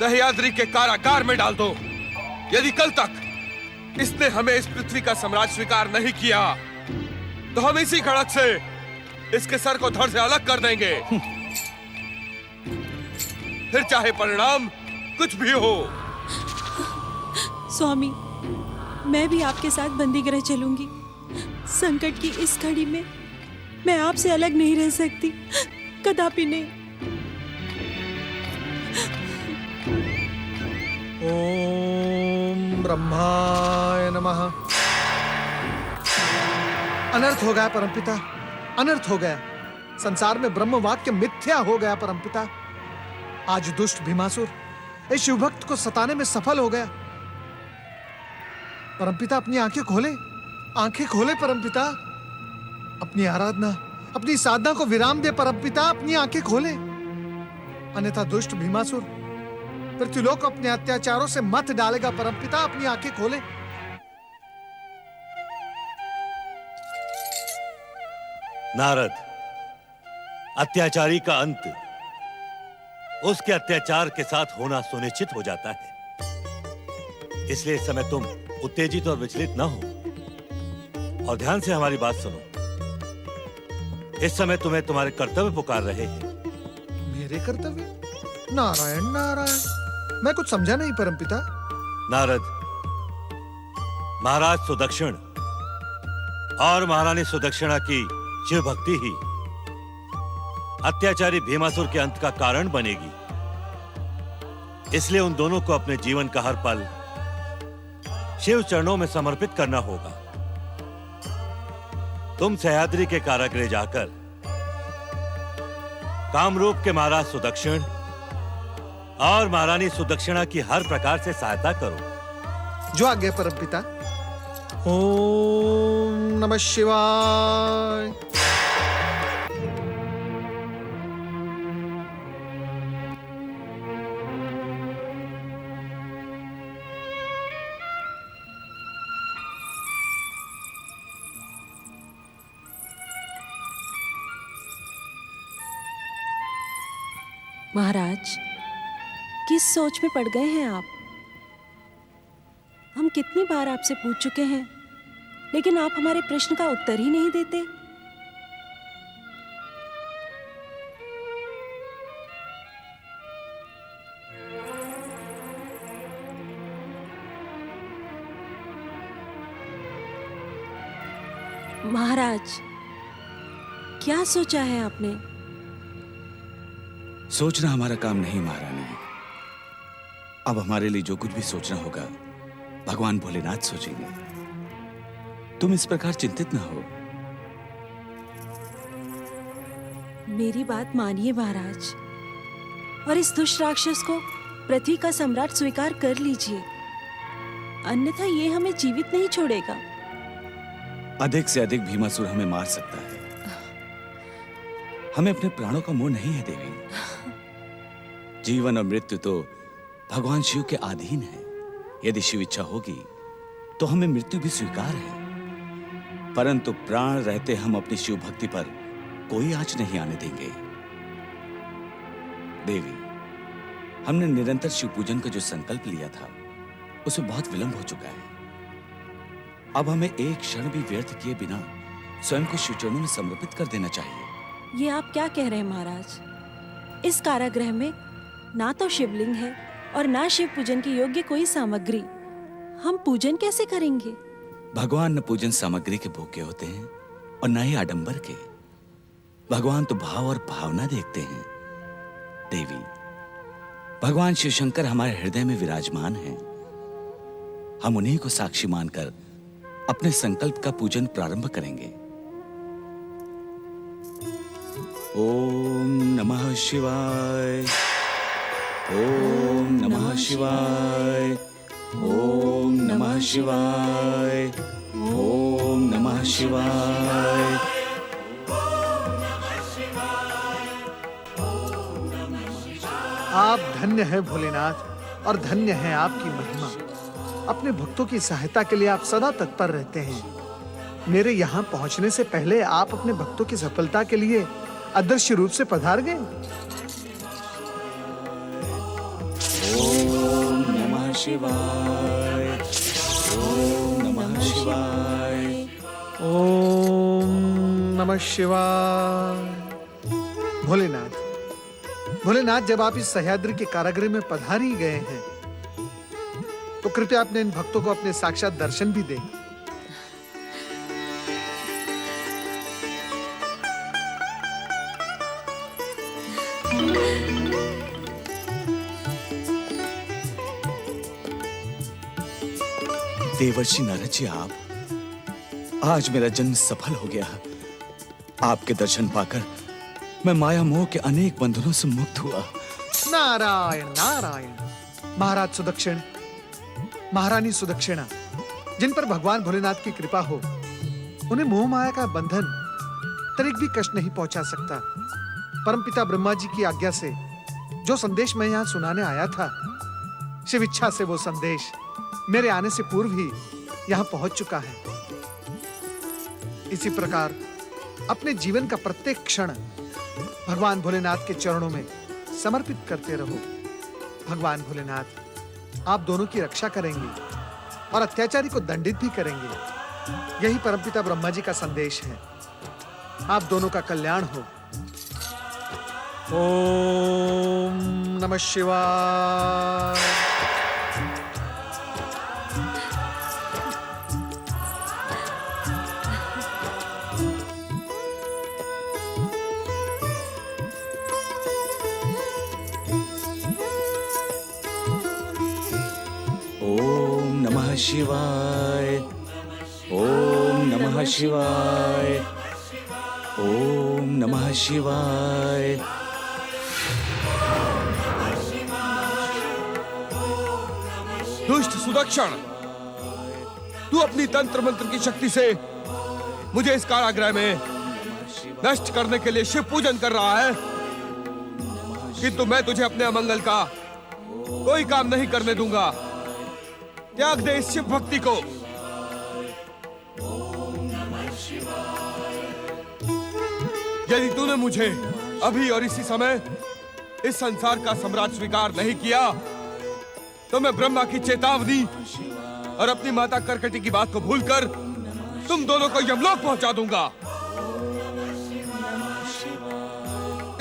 सह्याद्री के कारागार में डाल दो। यदि कल तक इसने हमें इस पृथ्वी का सम्राट स्वीकार नहीं किया तो हम इसी खड़क से इसके सर को धड़ से अलग कर देंगे। फिर चाहे परिणाम कुछ भी हो। स्वामी, मैं भी आपके साथ बंदीगृह चलूंगी। संकट की इस घड़ी में मैं आपसे अलग नहीं रह सकती, कदापि नहीं। ओम ब्रह्माय नमः। अनर्थ हो गया परमपिता, अनर्थ हो गया। संसार में ब्रह्म वाक्य मिथ्या हो गया परमपिता। आज दुष्ट भीमासुर इस शिवभक्त को सताने में सफल हो गया। परमपिता अपनी आंखें खोले, आंखें खोले परमपिता। अपनी आराधना, अपनी साधना को विराम दे परमपिता, अपनी आंखें खोले। अन्यथा दुष्ट भीमासुर पृथ्वीलोक अपने अत्याचारों से मत डालेगा परमपिता, अपनी आंखें खोले। नारद, अत्याचारी का अंत उसके अत्याचार के साथ होना सुनिश्चित हो जाता है। इसलिए इस समय तुम उत्तेजित और विचलित न हो और ध्यान से हमारी बात सुनो। इस समय तुम्हें तुम्हारे कर्तव्य पुकार रहे हैं। मेरे कर्तव्य? नारायण नारायण, मैं कुछ समझा नहीं परमपिता। नारद, महाराज सुदक्षिण और महारानी सुदक्षिणा की शिव भक्ति ही अत्याचारी भीमासुर के अंत का कारण बनेगी। इसलिए उन दोनों को अपने जीवन का हर पल शिव चरणों में समर्पित करना होगा। तुम सह्याद्री के कारागृह जाकर कामरूप के महाराज सुदक्षिण और महारानी सुदक्षिणा की हर प्रकार से सहायता करो। जो आज्ञा परमपिता। ओम नमः शिवाय। महाराज, किस सोच में पड़ गए हैं आप? हम कितनी बार आपसे पूछ चुके हैं, लेकिन आप हमारे प्रश्न का उत्तर ही नहीं देते। महाराज, क्या सोचा है आपने? सोचना हमारा काम नहीं महारानी। अब हमारे लिए जो कुछ भी सोचना होगा भगवान भोलेनाथ सोचेंगे। तुम इस प्रकार चिंतित ना हो। मेरी बात मानिए महाराज, और इस दुष्ट राक्षस को पृथ्वी का सम्राट स्वीकार कर लीजिए, अन्यथा ये हमें जीवित नहीं छोड़ेगा। अधिक से अधिक भीमासुर हमें मार सकता है। हमें अपने प्राणों का मोह नहीं है देवी। जीवन और मृत्यु तो भगवान शिव के अधीन है। यदि शिव इच्छा होगी तो हमें मृत्यु भी स्वीकार है, परंतु प्राण रहते हम अपनी शिव भक्ति पर कोई आंच नहीं आने देंगे। देवी, हमने निरंतर शिव पूजन का जो संकल्प लिया था उसमें बहुत विलंब हो चुका है। अब हमें एक क्षण भी व्यर्थ किए बिना स्वयं को शिव चरणों में समर्पित कर देना चाहिए। ये आप क्या कह रहे हैं महाराज? इस कारागृह में ना तो शिवलिंग है और ना शिव पूजन के योग्य कोई सामग्री। हम पूजन कैसे करेंगे? भगवान न पूजन सामग्री के भूखे होते हैं और न ही आडंबर के। भगवान तो भाव और भावना देखते हैं। देवी, भगवान शिव शंकर हमारे हृदय में विराजमान हैं। हम उन्हीं को साक्षी मानकर अपने संकल्प का पूजन प्रारंभ करेंगे। ओम नमः शिवाय, ओम नमः शिवाय, ओम नमः शिवाय, ओम नमः शिवाय। आप धन्य हैं भोलेनाथ, और धन्य है आपकी महिमा। अपने भक्तों की सहायता के लिए आप सदा तत्पर रहते हैं। मेरे यहाँ पहुँचने से पहले आप अपने भक्तों की सफलता के लिए अदृश्य रूप से पधार गए। ओम नमः शिवाय, ओम नमः शिवाय, ओम नमः शिवाय। भोलेनाथ, भोलेनाथ, जब आप इस सह्याद्री के कारागृह में पधार ही गए हैं तो कृपया अपने इन भक्तों को अपने साक्षात दर्शन भी दें। देवर्षि नारद जी, आप, आज मेरा जन्म सफल हो गया। आपके दर्शन पाकर मैं माया मोह के अनेक बंधनों से मुक्त हुआ। नारायण नारायण। महाराज सुदक्षिण, महारानी सुदक्षिणा, जिन पर भगवान भोलेनाथ की कृपा हो, उन्हें मोह माया का बंधन तनिक भी कष्ट नहीं पहुंचा सकता। परमपिता ब्रह्मा जी की आज्ञा से जो संदेश मैं यहाँ सुनाने आया था, शिव इच्छा से वो संदेश मेरे आने से पूर्व ही यहाँ पहुंच चुका है। इसी प्रकार अपने जीवन का प्रत्येक क्षण भगवान भोलेनाथ के चरणों में समर्पित करते रहो। भगवान भोलेनाथ आप दोनों की रक्षा करेंगे और अत्याचारी को दंडित भी करेंगे। यही परमपिता ब्रह्मा जी का संदेश है। आप दोनों का कल्याण हो। ओम नमः शिवाय। ओम नमः शिवाय, ओम नमः शिवाय। ओम नमः शिवाय। दुष्ट सुदक्षण, तू अपनी तंत्र मंत्र की शक्ति से मुझे इस कारागृह में नष्ट करने के लिए शिव पूजन कर रहा है, किंतु मैं तुझे अपने अमंगल का कोई काम नहीं करने दूंगा। त्याग दे इस शिव भक्ति को। यदि तूने मुझे अभी और इसी समय इस संसार का सम्राट स्वीकार नहीं किया, तो मैं ब्रह्मा की चेतावनी और अपनी माता करकटी की बात को भूलकर तुम दोनों को यमलोक पहुंचा दूंगा।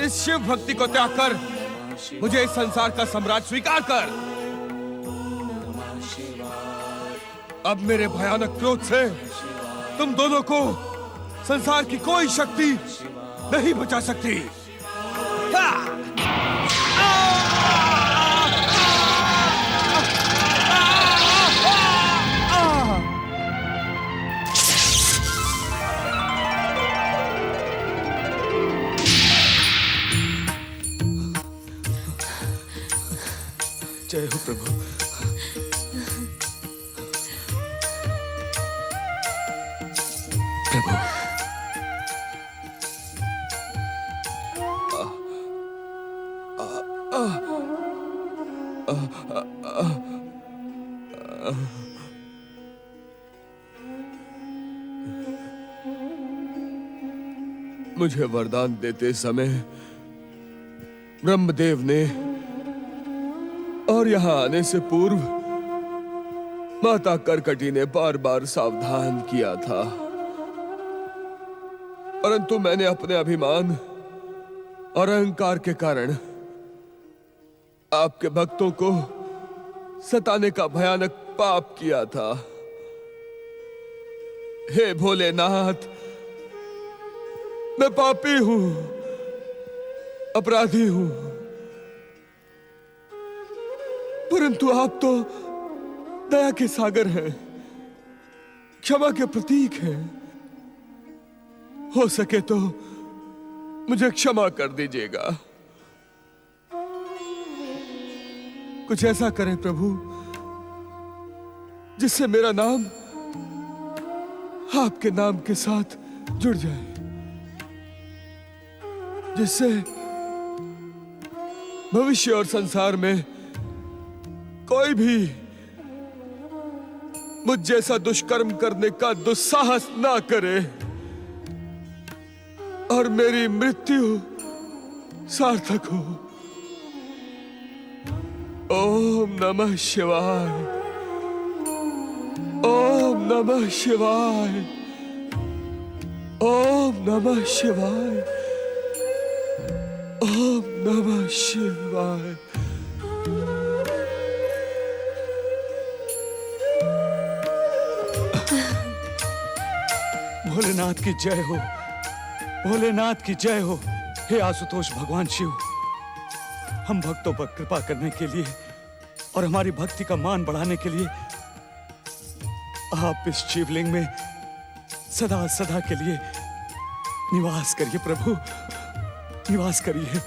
इस शिव भक्ति को त्याग कर मुझे इस संसार का सम्राट स्वीकार कर। अब मेरे भयानक क्रोध से तुम दोनों को संसार की कोई शक्ति नहीं बचा सकती। जय हो प्रभु। प्रभु मुझे वरदान देते समय ब्रह्मदेव ने और यहां आने से पूर्व माता करकटी ने बार बार सावधान किया था, परंतु मैंने अपने अभिमान और अहंकार के कारण आपके भक्तों को सताने का भयानक पाप किया था। हे भोलेनाथ, मैं पापी हूं, अपराधी हूं, परंतु आप तो दया के सागर हैं, क्षमा के प्रतीक हैं। हो सके तो मुझे क्षमा कर दीजिएगा। कुछ ऐसा करें प्रभु जिससे मेरा नाम आपके नाम के साथ जुड़ जाए, जिससे भविष्य और संसार में कोई भी मुझ जैसा दुष्कर्म करने का दुस्साहस ना करे और मेरी मृत्यु सार्थक हो। ओम नमः शिवाय। ओम नमः शिवाय। ओम नमः शिवाय। ओम नमः शिवाय। भोलेनाथ की जय हो। भोलेनाथ की जय हो। हे आशुतोष भगवान शिव, हम भक्तों पर कृपा करने के लिए और हमारी भक्ति का मान बढ़ाने के लिए आप इस शिवलिंग में सदा सदा के लिए निवास करिए प्रभु, निवास करिए।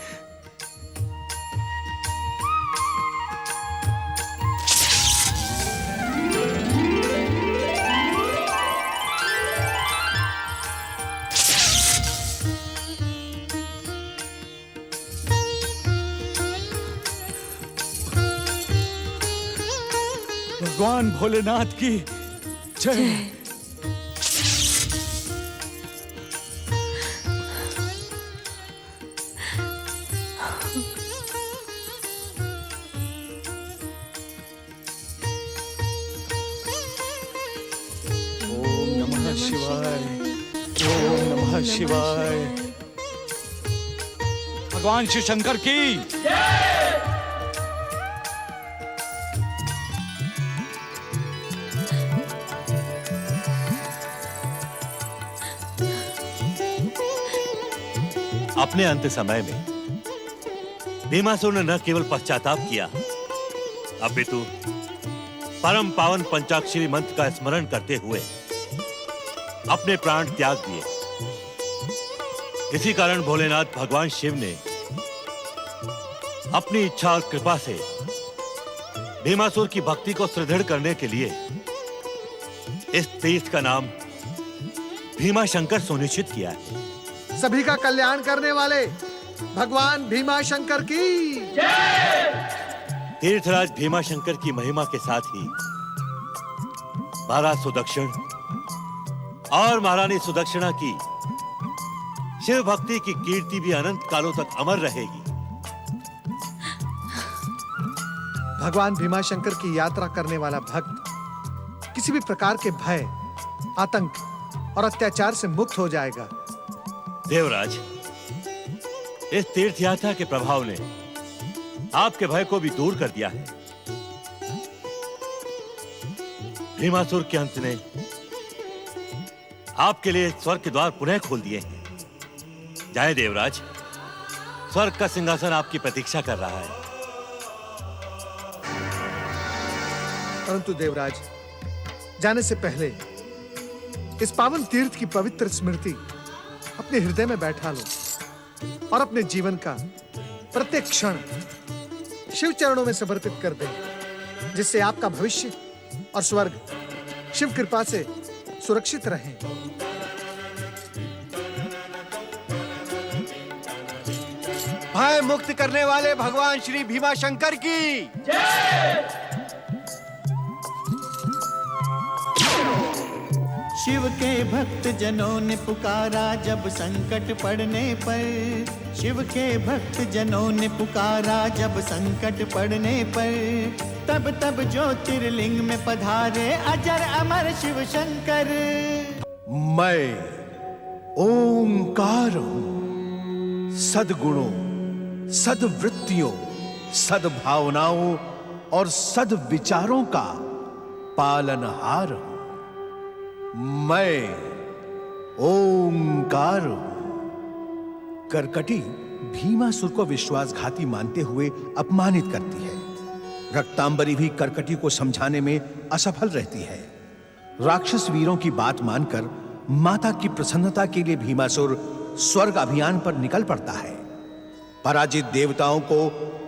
भगवान भोलेनाथ की जय। ओम नमः शिवाय। ओम नमः शिवाय। भगवान शिव शंकर की अपने अंत समय में भीमासुर ने न केवल पश्चाताप किया, अपितु परम पावन पंचाक्षरी मंत्र का स्मरण करते हुए अपने प्राण त्याग दिए। इसी कारण भोलेनाथ भगवान शिव ने अपनी इच्छा और कृपा से भीमासुर की भक्ति को सुदृढ़ करने के लिए इस तीर्थ का नाम भीमा शंकर सुनिश्चित किया है। सभी का कल्याण करने वाले भगवान भीमा शंकर की तीर्थराज भीमा शंकर की महिमा के साथ ही महाराज सुदक्षिण और महारानी सुदक्षिणा की शिव भक्ति की कीर्ति भी अनंत कालों तक अमर रहेगी। भगवान भीमाशंकर की यात्रा करने वाला भक्त किसी भी प्रकार के भय, आतंक और अत्याचार से मुक्त हो जाएगा। देवराज, इस तीर्थ यात्रा के प्रभाव ने आपके भय को भी दूर कर दिया है। भीमासुर के अंत ने आपके लिए स्वर्ग के द्वार पुनः खोल दिए हैं। जाएं देवराज, स्वर्ग का सिंहासन आपकी प्रतीक्षा कर रहा है। परंतु देवराज, जाने से पहले इस पावन तीर्थ की पवित्र स्मृति अपने हृदय में बैठा लो और अपने जीवन का प्रत्येक क्षण शिव चरणों में समर्पित कर दे, जिससे आपका भविष्य और स्वर्ग शिव कृपा से सुरक्षित रहें। भय मुक्त करने वाले भगवान श्री भीमा शंकर की शिव के भक्त जनों ने पुकारा जब संकट पड़ने पर, शिव के भक्त जनों ने पुकारा जब संकट पड़ने पर, तब तब ज्योतिर्लिंग में पधारे अजर अमर शिव शंकर। मैं ओंकार हूं, सद्गुणों, सद्वृत्तियों, सद्भावनाओं और सद्विचारों का पालनहार हूं। मैं ओंकार हूं। करकटी भीमासुर को विश्वासघाती मानते हुए अपमानित करती है। रक्तांबरी भी करकटी को समझाने में असफल रहती है। राक्षस वीरों की बात मानकर माता की प्रसन्नता के लिए भीमासुर स्वर्ग अभियान पर निकल पड़ता है। पराजित देवताओं को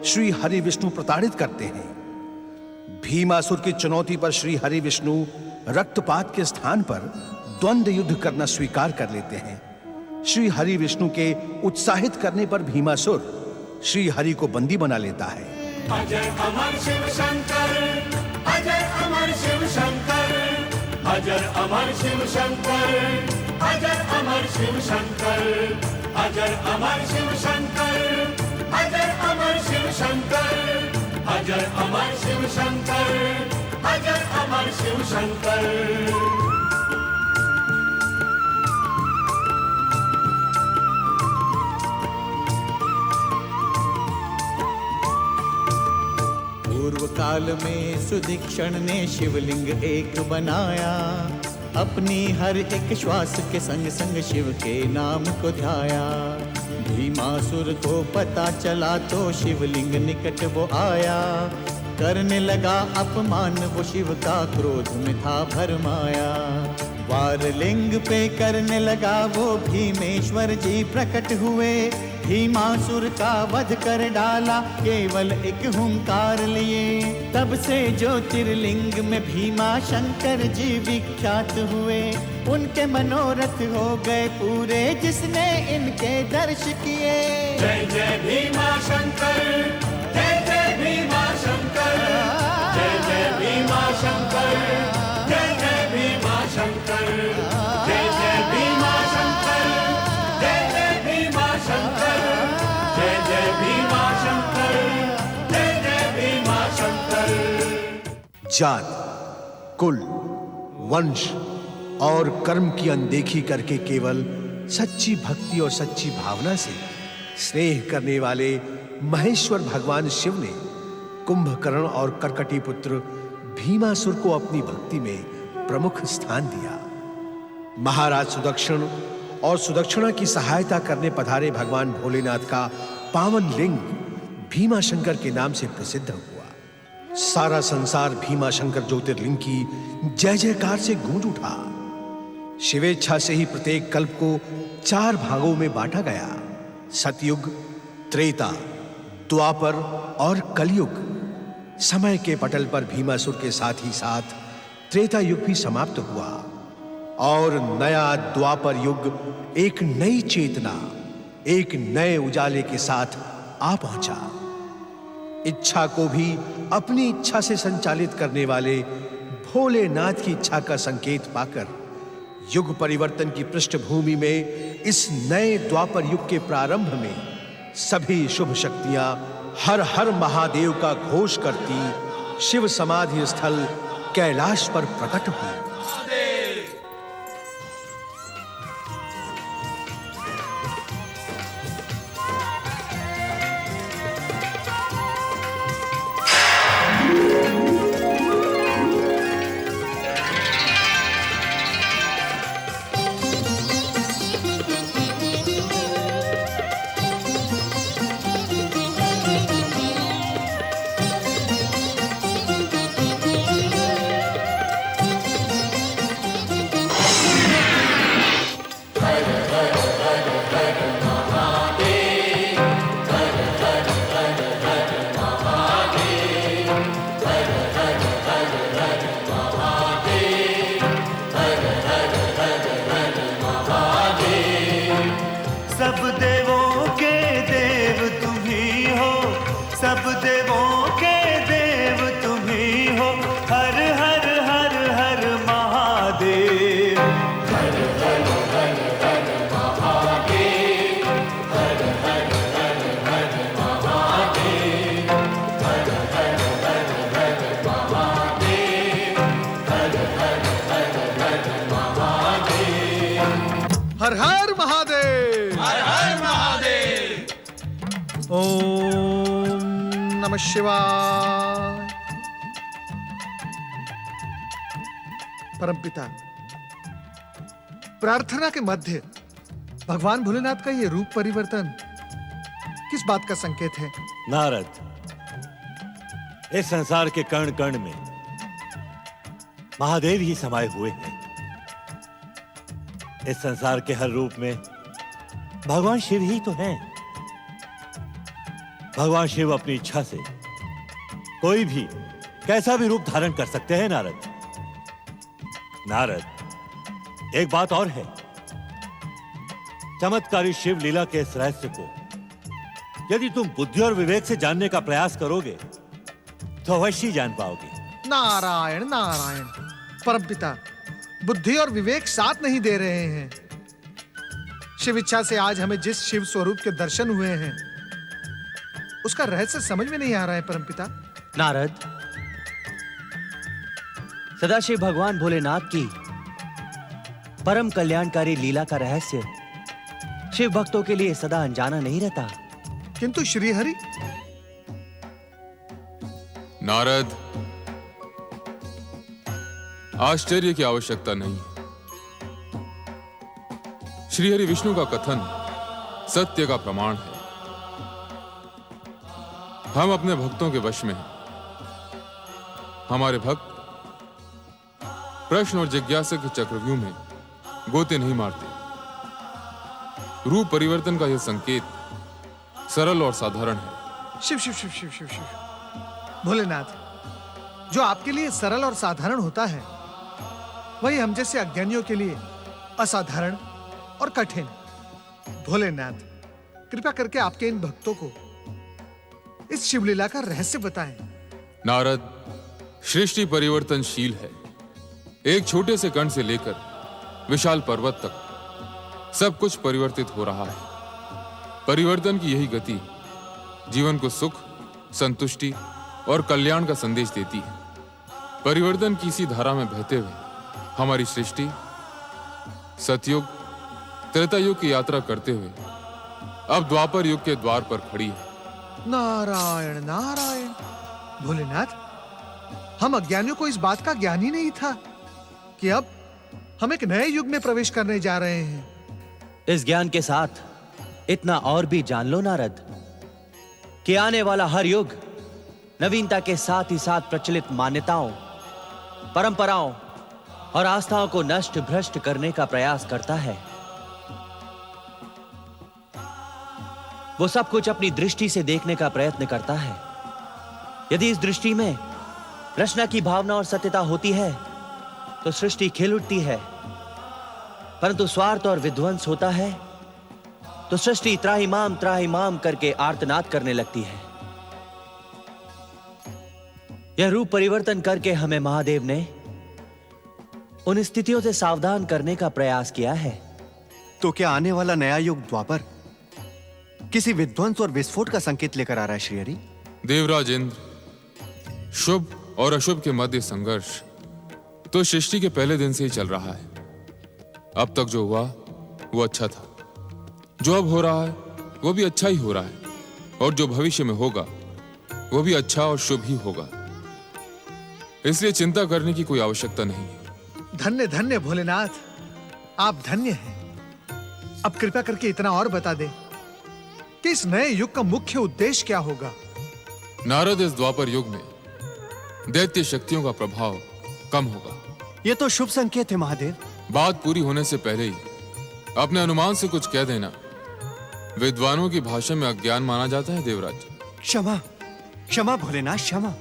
श्री हरि विष्णु प्रताड़ित करते हैं। भीमासुर की चुनौती पर श्री हरि विष्णु रक्तपात के स्थान पर द्वंद्व युद्ध करना स्वीकार कर लेते हैं। श्री हरि विष्णु के उत्साहित करने पर भीमासुर श्री हरि को बंदी बना लेता है। अजय अमर शिव शंकर, अजय अमर शिव शंकर, अजय अमर शिव शंकर, अजय अमर शिव शंकर, अजय अमर शिव शंकर, अजय अमर शिव शंकर, अजय अमर शिव शंकर, अजय अमर शिव शंकर। पूर्व काल में सुदीक्षण ने शिवलिंग एक बनाया, अपनी हर एक श्वास के संग संग शिव के नाम को ध्याया। भीमासुर को पता चला तो शिवलिंग निकट वो आया, करने लगा अपमान वो शिव का, क्रोध में था भरमाया। वार लिंग पे करने लगा वो भीमेश्वर जी प्रकट हुए, भीमासुर का वध कर डाला केवल एक हुंकार लिए। तब से ज्योतिर्लिंग में भीमा शंकर जी विख्यात हुए, उनके मनोरथ हो गए पूरे जिसने इनके दर्श किए। जय जय भीमा शंकर, जय जय भीमा शंकर, जय जय भीमा शंकर, जय जय भीमा शंकर, जय जय भीमा शंकर, जय जय भीमा शंकर, जय जय भीमा शंकर, जय जय भीमा शंकर। जात, कुल, वंश और कर्म की अनदेखी करके केवल सच्ची भक्ति और सच्ची भावना से स्नेह करने वाले महेश्वर भगवान शिव ने कुंभकर्ण और करकटी पुत्र भीमासुर को अपनी भक्ति में प्रमुख स्थान दिया। महाराज सुदक्षिण और सुदक्षिणा की सहायता करने पधारे भगवान भोलेनाथ का पावन लिंग भीमाशंकर के नाम से प्रसिद्ध हुआ। सारा संसार भीमाशंकर ज्योतिर्लिंग की जय जयकार से गूंज उठा। शिवेच्छा से ही प्रत्येक कल्प को 4 भागों में बांटा गया। सतयुग, त्रेता, द्वापर और कलयुग। समय के पटल पर भीमासुर के साथ ही साथ त्रेता युग भी समाप्त हुआ और नया द्वापर युग एक नई चेतना, एक नए उजाले के साथ आ पहुंचा। इच्छा को भी अपनी इच्छा से संचालित करने वाले भोलेनाथ की इच्छा का संकेत पाकर युग परिवर्तन की पृष्ठभूमि में इस नए द्वापर युग के प्रारंभ में सभी शुभ शक्तियां हर हर महादेव का घोष करती शिव समाधि स्थल कैलाश पर प्रकट हुई। सब देवों के देव तुम ही हो, सब देवों के देव तुम ही हो। हर हर हर हर महादेव, हर हर हर हर महादेव, हर हर हर हर महादेव, हर हर हर हर महादेव, हर हर हर हर महादेव। हर हर महादेव, हर हर महादेव। ओम नमः शिवाय। परमपिता, प्रार्थना के मध्य भगवान भोलेनाथ का ये रूप परिवर्तन किस बात का संकेत है? नारद, इस संसार के कण कण में महादेव ही समाये हुए हैं। इस संसार के हर रूप में भगवान शिव ही तो हैं। भगवान शिव अपनी इच्छा से कोई भी कैसा भी रूप धारण कर सकते हैं। नारद, नारद, एक बात और है। चमत्कारी शिव लीला के इस रहस्य को यदि तुम बुद्धि और विवेक से जानने का प्रयास करोगे तो अवश्य ही जान पाओगे। नारायण नारायण। परमपिता, बुद्धि और विवेक साथ नहीं दे रहे हैं। शिव इच्छा से आज हमें जिस शिव स्वरूप के दर्शन हुए हैं उसका रहस्य समझ में नहीं आ रहा है परमपिता। नारद, सदाशिव भगवान भोलेनाथ की परम कल्याणकारी लीला का रहस्य शिव भक्तों के लिए सदा अनजाना नहीं रहता। किंतु श्रीहरि, नारद, आश्चर्य की आवश्यकता नहीं। श्रीहरि विष्णु का कथन सत्य का प्रमाण है। हम अपने भक्तों के वश में हैं। हमारे भक्त प्रश्न और जिज्ञासा के चक्रव्यूह में गोते नहीं मारते। रूप परिवर्तन का यह संकेत सरल और साधारण है। शिव शिव शिव शिव शिव शिव। भोलेनाथ, जो आपके लिए सरल और साधारण होता है वही हम जैसे अज्ञानियों के लिए असाधारण और कठिन। भोलेनाथ, कृपया करके आपके इन भक्तों को इस शिवलीला का रहस्य बताएं। नारद, सृष्टि परिवर्तनशील है। एक छोटे से कण से लेकर विशाल पर्वत तक सब कुछ परिवर्तित हो रहा है। परिवर्तन की यही गति जीवन को सुख, संतुष्टि और कल्याण का संदेश देती है। परिवर्तन की इसी धारा में बहते हुए हमारी सृष्टि सतयुग, त्रेता युग की यात्रा करते हुए अब द्वापर युग के द्वार पर खड़ी है। नारायण नारायण। भोलेनाथ, हम अज्ञानियों को इस बात का ज्ञान ही नहीं था कि अब हम एक नए युग में प्रवेश करने जा रहे हैं। इस ज्ञान के साथ इतना और भी जान लो नारद कि आने वाला हर युग नवीनता के साथ ही साथ प्रचलित मान्यताओं, परंपराओं और आस्थाओं को नष्ट भ्रष्ट करने का प्रयास करता है। वो सब कुछ अपनी दृष्टि से देखने का प्रयत्न करता है। यदि इस दृष्टि में रचना की भावना और सत्यता होती है तो सृष्टि खिल उठती है, परंतु स्वार्थ और विध्वंस होता है तो सृष्टि त्राहिमाम करके आर्तनाद करने लगती है। यह रूप परिवर्तन करके हमें महादेव ने उन स्थितियों से सावधान करने का प्रयास किया है। तो क्या आने वाला नया युग द्वापर किसी विध्वंस और विस्फोट का संकेत लेकर आ रहा है श्रीहरि? देवराज इंद्र, शुभ और अशुभ के मध्य संघर्ष तो सृष्टि के पहले दिन से ही चल रहा है। अब तक जो हुआ वो अच्छा था, जो अब हो रहा है वो भी अच्छा ही हो रहा है, और जो भविष्य में होगा वो भी अच्छा और शुभ ही होगा। इसलिए चिंता करने की कोई आवश्यकता नहीं है। धन्य धन्य भोलेनाथ, आप धन्य हैं। अब कृपा करके इतना और बता दें कि इस नए युग का मुख्य उद्देश्य क्या होगा? नारद, इस द्वापर युग में दैत्य शक्तियों का प्रभाव कम होगा। यह तो शुभ संकेत है महादेव। बात पूरी होने से पहले ही अपने अनुमान से कुछ कह देना विद्वानों की भाषा में अज्ञान माना जाता है देवराज। क्षमा क्षमा भोलेनाथ, क्षमा।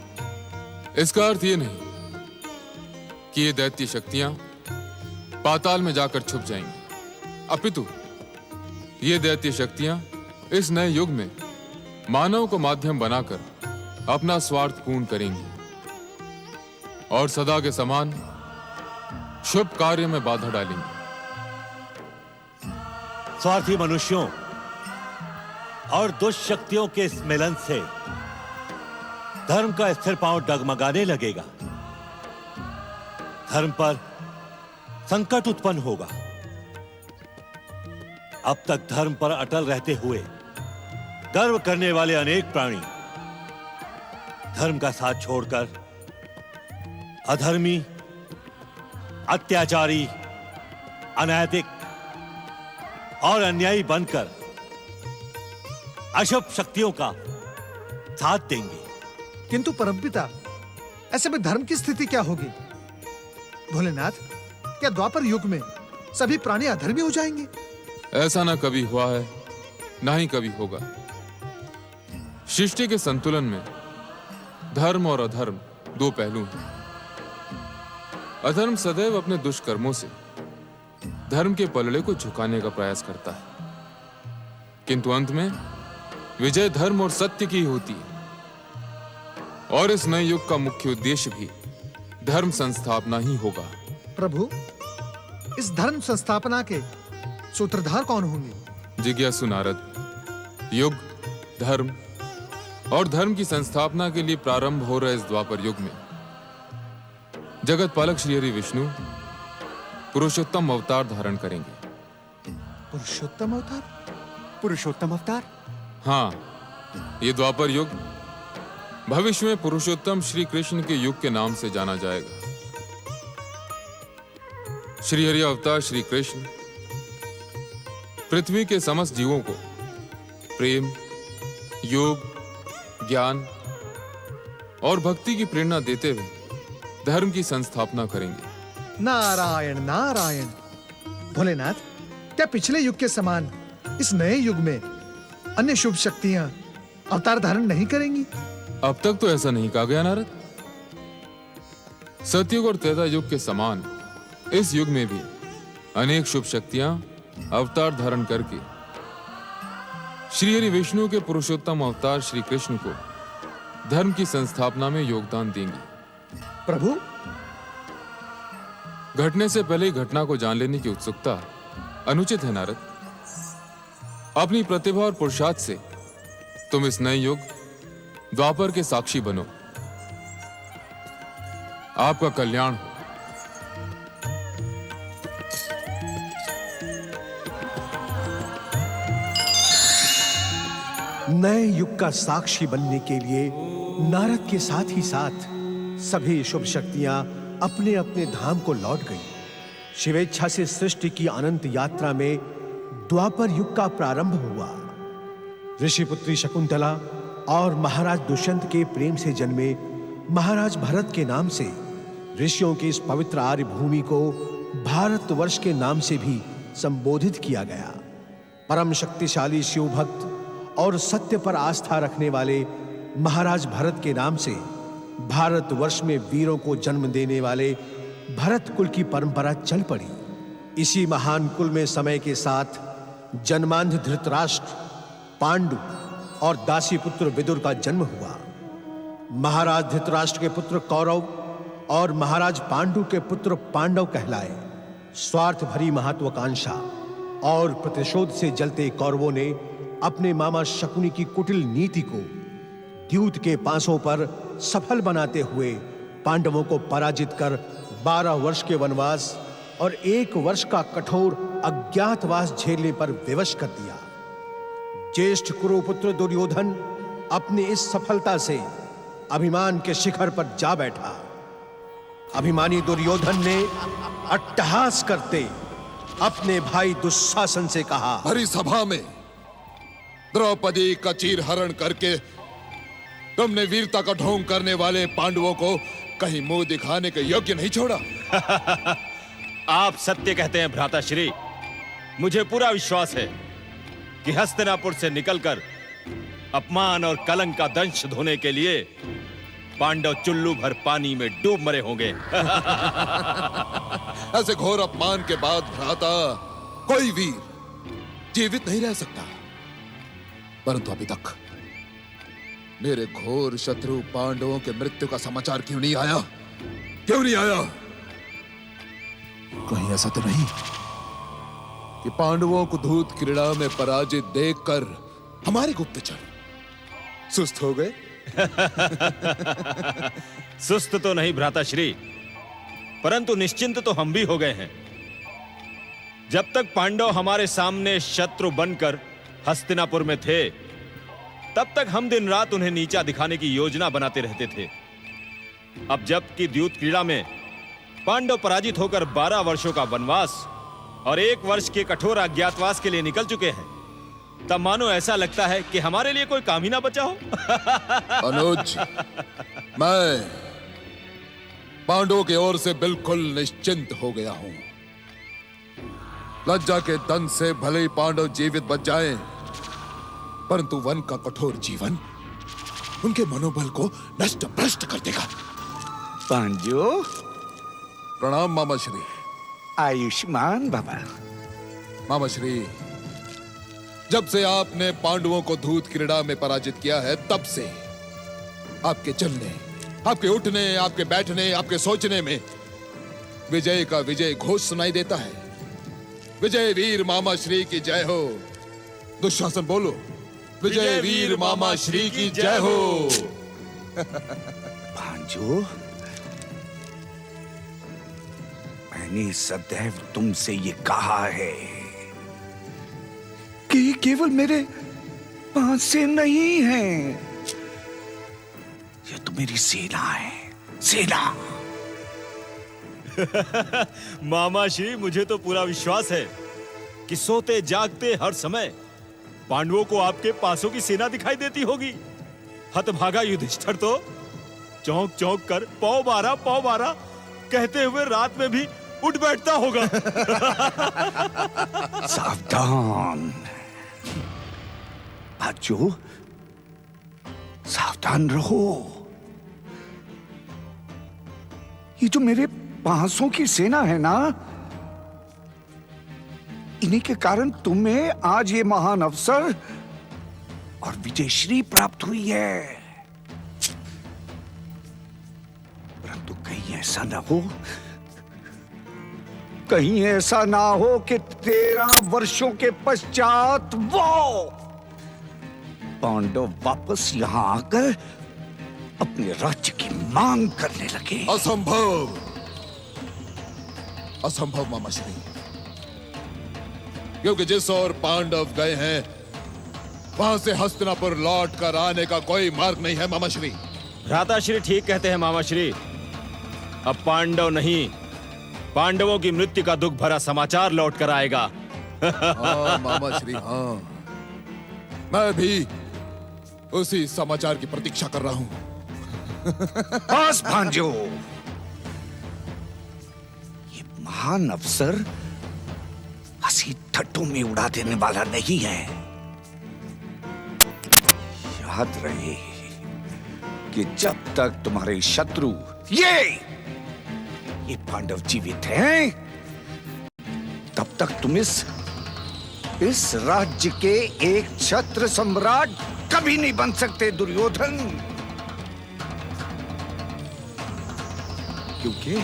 इसका अर्थ ये नहीं कि ये दैत्य शक्तियां पाताल में जाकर छुप जाएंगी, अपितु ये दैत्य शक्तियां इस नए युग में मानव को माध्यम बनाकर अपना स्वार्थ पूर्ण करेंगी और सदा के समान शुभ कार्य में बाधा डालेंगी। स्वार्थी मनुष्यों और दुष्ट शक्तियों के इस मिलन से धर्म का स्थिर पांव डगमगाने लगेगा। धर्म पर संकट उत्पन्न होगा। अब तक धर्म पर अटल रहते हुए गर्व करने वाले अनेक प्राणी धर्म का साथ छोड़कर अधर्मी, अत्याचारी, अनैतिक और अन्यायी बनकर अशुभ शक्तियों का साथ देंगे। किंतु परमपिता, ऐसे में धर्म की स्थिति क्या होगी? भोलेनाथ, क्या द्वापर युग में सभी प्राणी अधर्मी हो जाएंगे? ऐसा ना कभी हुआ है, ना ही कभी होगा। सृष्टि के संतुलन में धर्म और अधर्म दो पहलू हैं। अधर्म सदैव अपने दुष्कर्मों से धर्म के पलड़े को झुकाने का प्रयास करता है, किंतु अंत में विजय धर्म और सत्य की होती है। और इस नए युग का मुख्य उद्देश्य भी धर्म संस्थापना ही होगा। प्रभु, इस धर्म संस्थापना के सूत्रधार कौन होंगे? जिज्ञासु नारद, युग, धर्म और धर्म की संस्थापना के लिए प्रारंभ हो रहे इस द्वापर युग में जगत पालक श्री हरि विष्णु पुरुषोत्तम अवतार धारण करेंगे। पुरुषोत्तम अवतार? पुरुषोत्तम अवतार? हाँ, ये द्वापर युग भविष्य में पुरुषोत्तम श्री कृष्ण के युग के नाम से जाना जाएगा। श्री हरि अवतार श्री कृष्ण पृथ्वी के समस्त जीवों को प्रेम, योग, ज्ञान और भक्ति की प्रेरणा देते हुए धर्म की संस्थापना करेंगे। नारायण नारायण। भोलेनाथ, क्या पिछले युग के समान इस नए युग में अन्य शुभ शक्तियां अवतार धारण नहीं करेंगी? अब तक तो ऐसा नहीं कहा गया नारद। सतयुग और त्रेता युग के समान इस युग में भी अनेक शुभ शक्तियां अवतार धारण करके श्री हरि विष्णु के पुरुषोत्तम अवतार श्री कृष्ण को धर्म की संस्थापना में योगदान देंगी। प्रभु, घटने से पहले ही घटना को जान लेने की उत्सुकता अनुचित है नारद। अपनी प्रतिभा और पुरुषार्थ से तुम इस नए युग द्वापर के साक्षी बनो। आपका कल्याण हो। नए युग का साक्षी बनने के लिए नारद के साथ ही साथ सभी शुभ शक्तियां अपने अपने धाम को लौट गईं। शिवेच्छा से सृष्टि की अनंत यात्रा में द्वापर युग का प्रारंभ हुआ। ऋषिपुत्री शकुंतला और महाराज दुष्यंत के प्रेम से जन्मे महाराज भरत के नाम से ऋषियों की इस पवित्र आर्य भूमि को भारतवर्ष के नाम से भी संबोधित किया गया। परम शक्तिशाली शिव भक्त और सत्य पर आस्था रखने वाले महाराज भरत के नाम से भारतवर्ष में वीरों को जन्म देने वाले भरत कुल की परंपरा चल पड़ी। इसी महान कुल में समय के साथ जन्मांध धृतराष्ट्र, पांडु और दासी पुत्र विदुर का जन्म हुआ। महाराज धृतराष्ट्र के पुत्र कौरव और महाराज पांडु के पुत्र पांडव कहलाए। स्वार्थ भरी महत्वाकांक्षा और प्रतिशोध से जलते कौरवों ने अपने मामा शकुनी की कुटिल नीति को द्यूत के पांसों पर सफल बनाते हुए पांडवों को पराजित कर 12 वर्ष के वनवास और 1 वर्ष का कठोर अज्ञातवास झेलने पर विवश कर दिया। ज्येष्ठ कुरुपुत्र दुर्योधन अपनी इस सफलता से अभिमान के शिखर पर जा बैठा। अभिमानी दुर्योधन ने अट्टहास करते अपने भाई दुशासन से कहा, हरी सभा में द्रौपदी का चीरहरण करके तुमने वीरता का ढोंग करने वाले पांडवों को कहीं मुंह दिखाने के योग्य नहीं छोड़ा। आप सत्य कहते हैं भ्राताश्री। मुझे पूरा विश्वास है कि हस्तिनापुर से निकलकर अपमान और कलंक का दंश धोने के लिए पांडव चुल्लू भर पानी में डूब मरे होंगे। ऐसे घोर अपमान के बाद भ्राता कोई वीर जीवित नहीं रह सकता। परंतु अभी तक मेरे घोर शत्रु पांडवों के मृत्यु का समाचार क्यों नहीं आया? क्यों नहीं आया? कहीं ऐसा तो नहीं कि पांडवों को धूत क्रीड़ा में पराजित देखकर हमारे गुप्तचर सुस्त हो गए? सुस्त तो नहीं भ्राताश्री, परंतु निश्चिंत तो हम भी हो गए हैं। जब तक पांडव हमारे सामने शत्रु बनकर हस्तिनापुर में थे, तब तक हम दिन रात उन्हें नीचा दिखाने की योजना बनाते रहते थे। अब जबकि द्यूत क्रीड़ा में पांडव पराजित होकर 12 वर्षों का वनवास और 1 वर्ष के कठोर अज्ञातवास के लिए निकल चुके हैं, तब मानो ऐसा लगता है कि हमारे लिए कोई काम ही ना बचा हो। अनुज, मैं पांडवों की ओर से बिल्कुल निश्चिंत हो गया हूं। लज्जा के दंड से भले ही पांडव जीवित बच जाएं, परंतु वन का कठोर जीवन उनके मनोबल को नष्ट भ्रष्ट कर देगा। पांडु, प्रणाम मामा श्री। आयुष्मान बाबा। मामा श्री, जब से आपने पांडवों को धूत क्रीड़ा में पराजित किया है, तब से आपके चलने, आपके उठने, आपके बैठने, आपके सोचने में विजय का विजय घोष सुनाई देता है। विजय वीर मामा श्री की जय हो। दुशासन बोलो, विजय वीर मामा श्री की जय हो। पांडु, मैंने सदैव तुमसे ये कहा है कि केवल मेरे पास से नहीं है, ये तो मेरी सेना है, सेना। मामा श्री, मुझे तो पूरा विश्वास है कि सोते जागते हर समय पांडवों को आपके पासों की सेना दिखाई देती होगी। हतभागा युधिष्ठिर तो चौंक चौंक कर पौ बारा कहते हुए रात में भी उठ बैठता होगा। सावधान बच्चों, सावधान रहो। ये जो मेरे 500 की सेना है ना, इन्हीं के कारण तुम्हें आज ये महान अवसर और विजयश्री प्राप्त हुई है। परंतु कहीं ऐसा ना हो, कहीं ऐसा ना हो कि 13 वर्षों के पश्चात वो पांडव वापस यहां आकर अपने राज्य की मांग करने लगे। असंभव, असंभव मामा श्री, क्योंकि जिस ओर पांडव गए हैं, वहां से हस्तिनापुर लौट कर आने का कोई मार्ग नहीं है मामा श्री। भ्राताश्री ठीक कहते हैं मामा श्री। अब पांडव नहीं, पांडवों की मृत्यु का दुख भरा समाचार लौट कर आएगा। हाँ मामा श्री, हाँ, मैं भी उसी समाचार की प्रतीक्षा कर रहा हूं। बस भांजो, महान अफसर हंसी ठट्टों में उड़ा देने वाला नहीं है। याद रहे कि जब तक तुम्हारे शत्रु ये पांडव जीवित हैं, तब तक तुम इस राज्य के एक छत्र सम्राट कभी नहीं बन सकते दुर्योधन। क्योंकि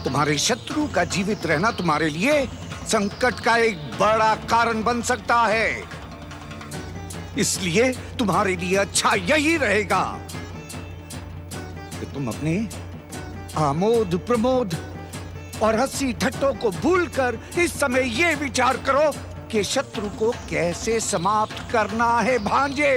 तुम्हारे शत्रु का जीवित रहना तुम्हारे लिए संकट का एक बड़ा कारण बन सकता है। इसलिए तुम्हारे लिए अच्छा यही रहेगा कि तुम अपने आमोद प्रमोद और हंसी ठट्टों को भूलकर इस समय ये विचार करो कि शत्रु को कैसे समाप्त करना है भांजे।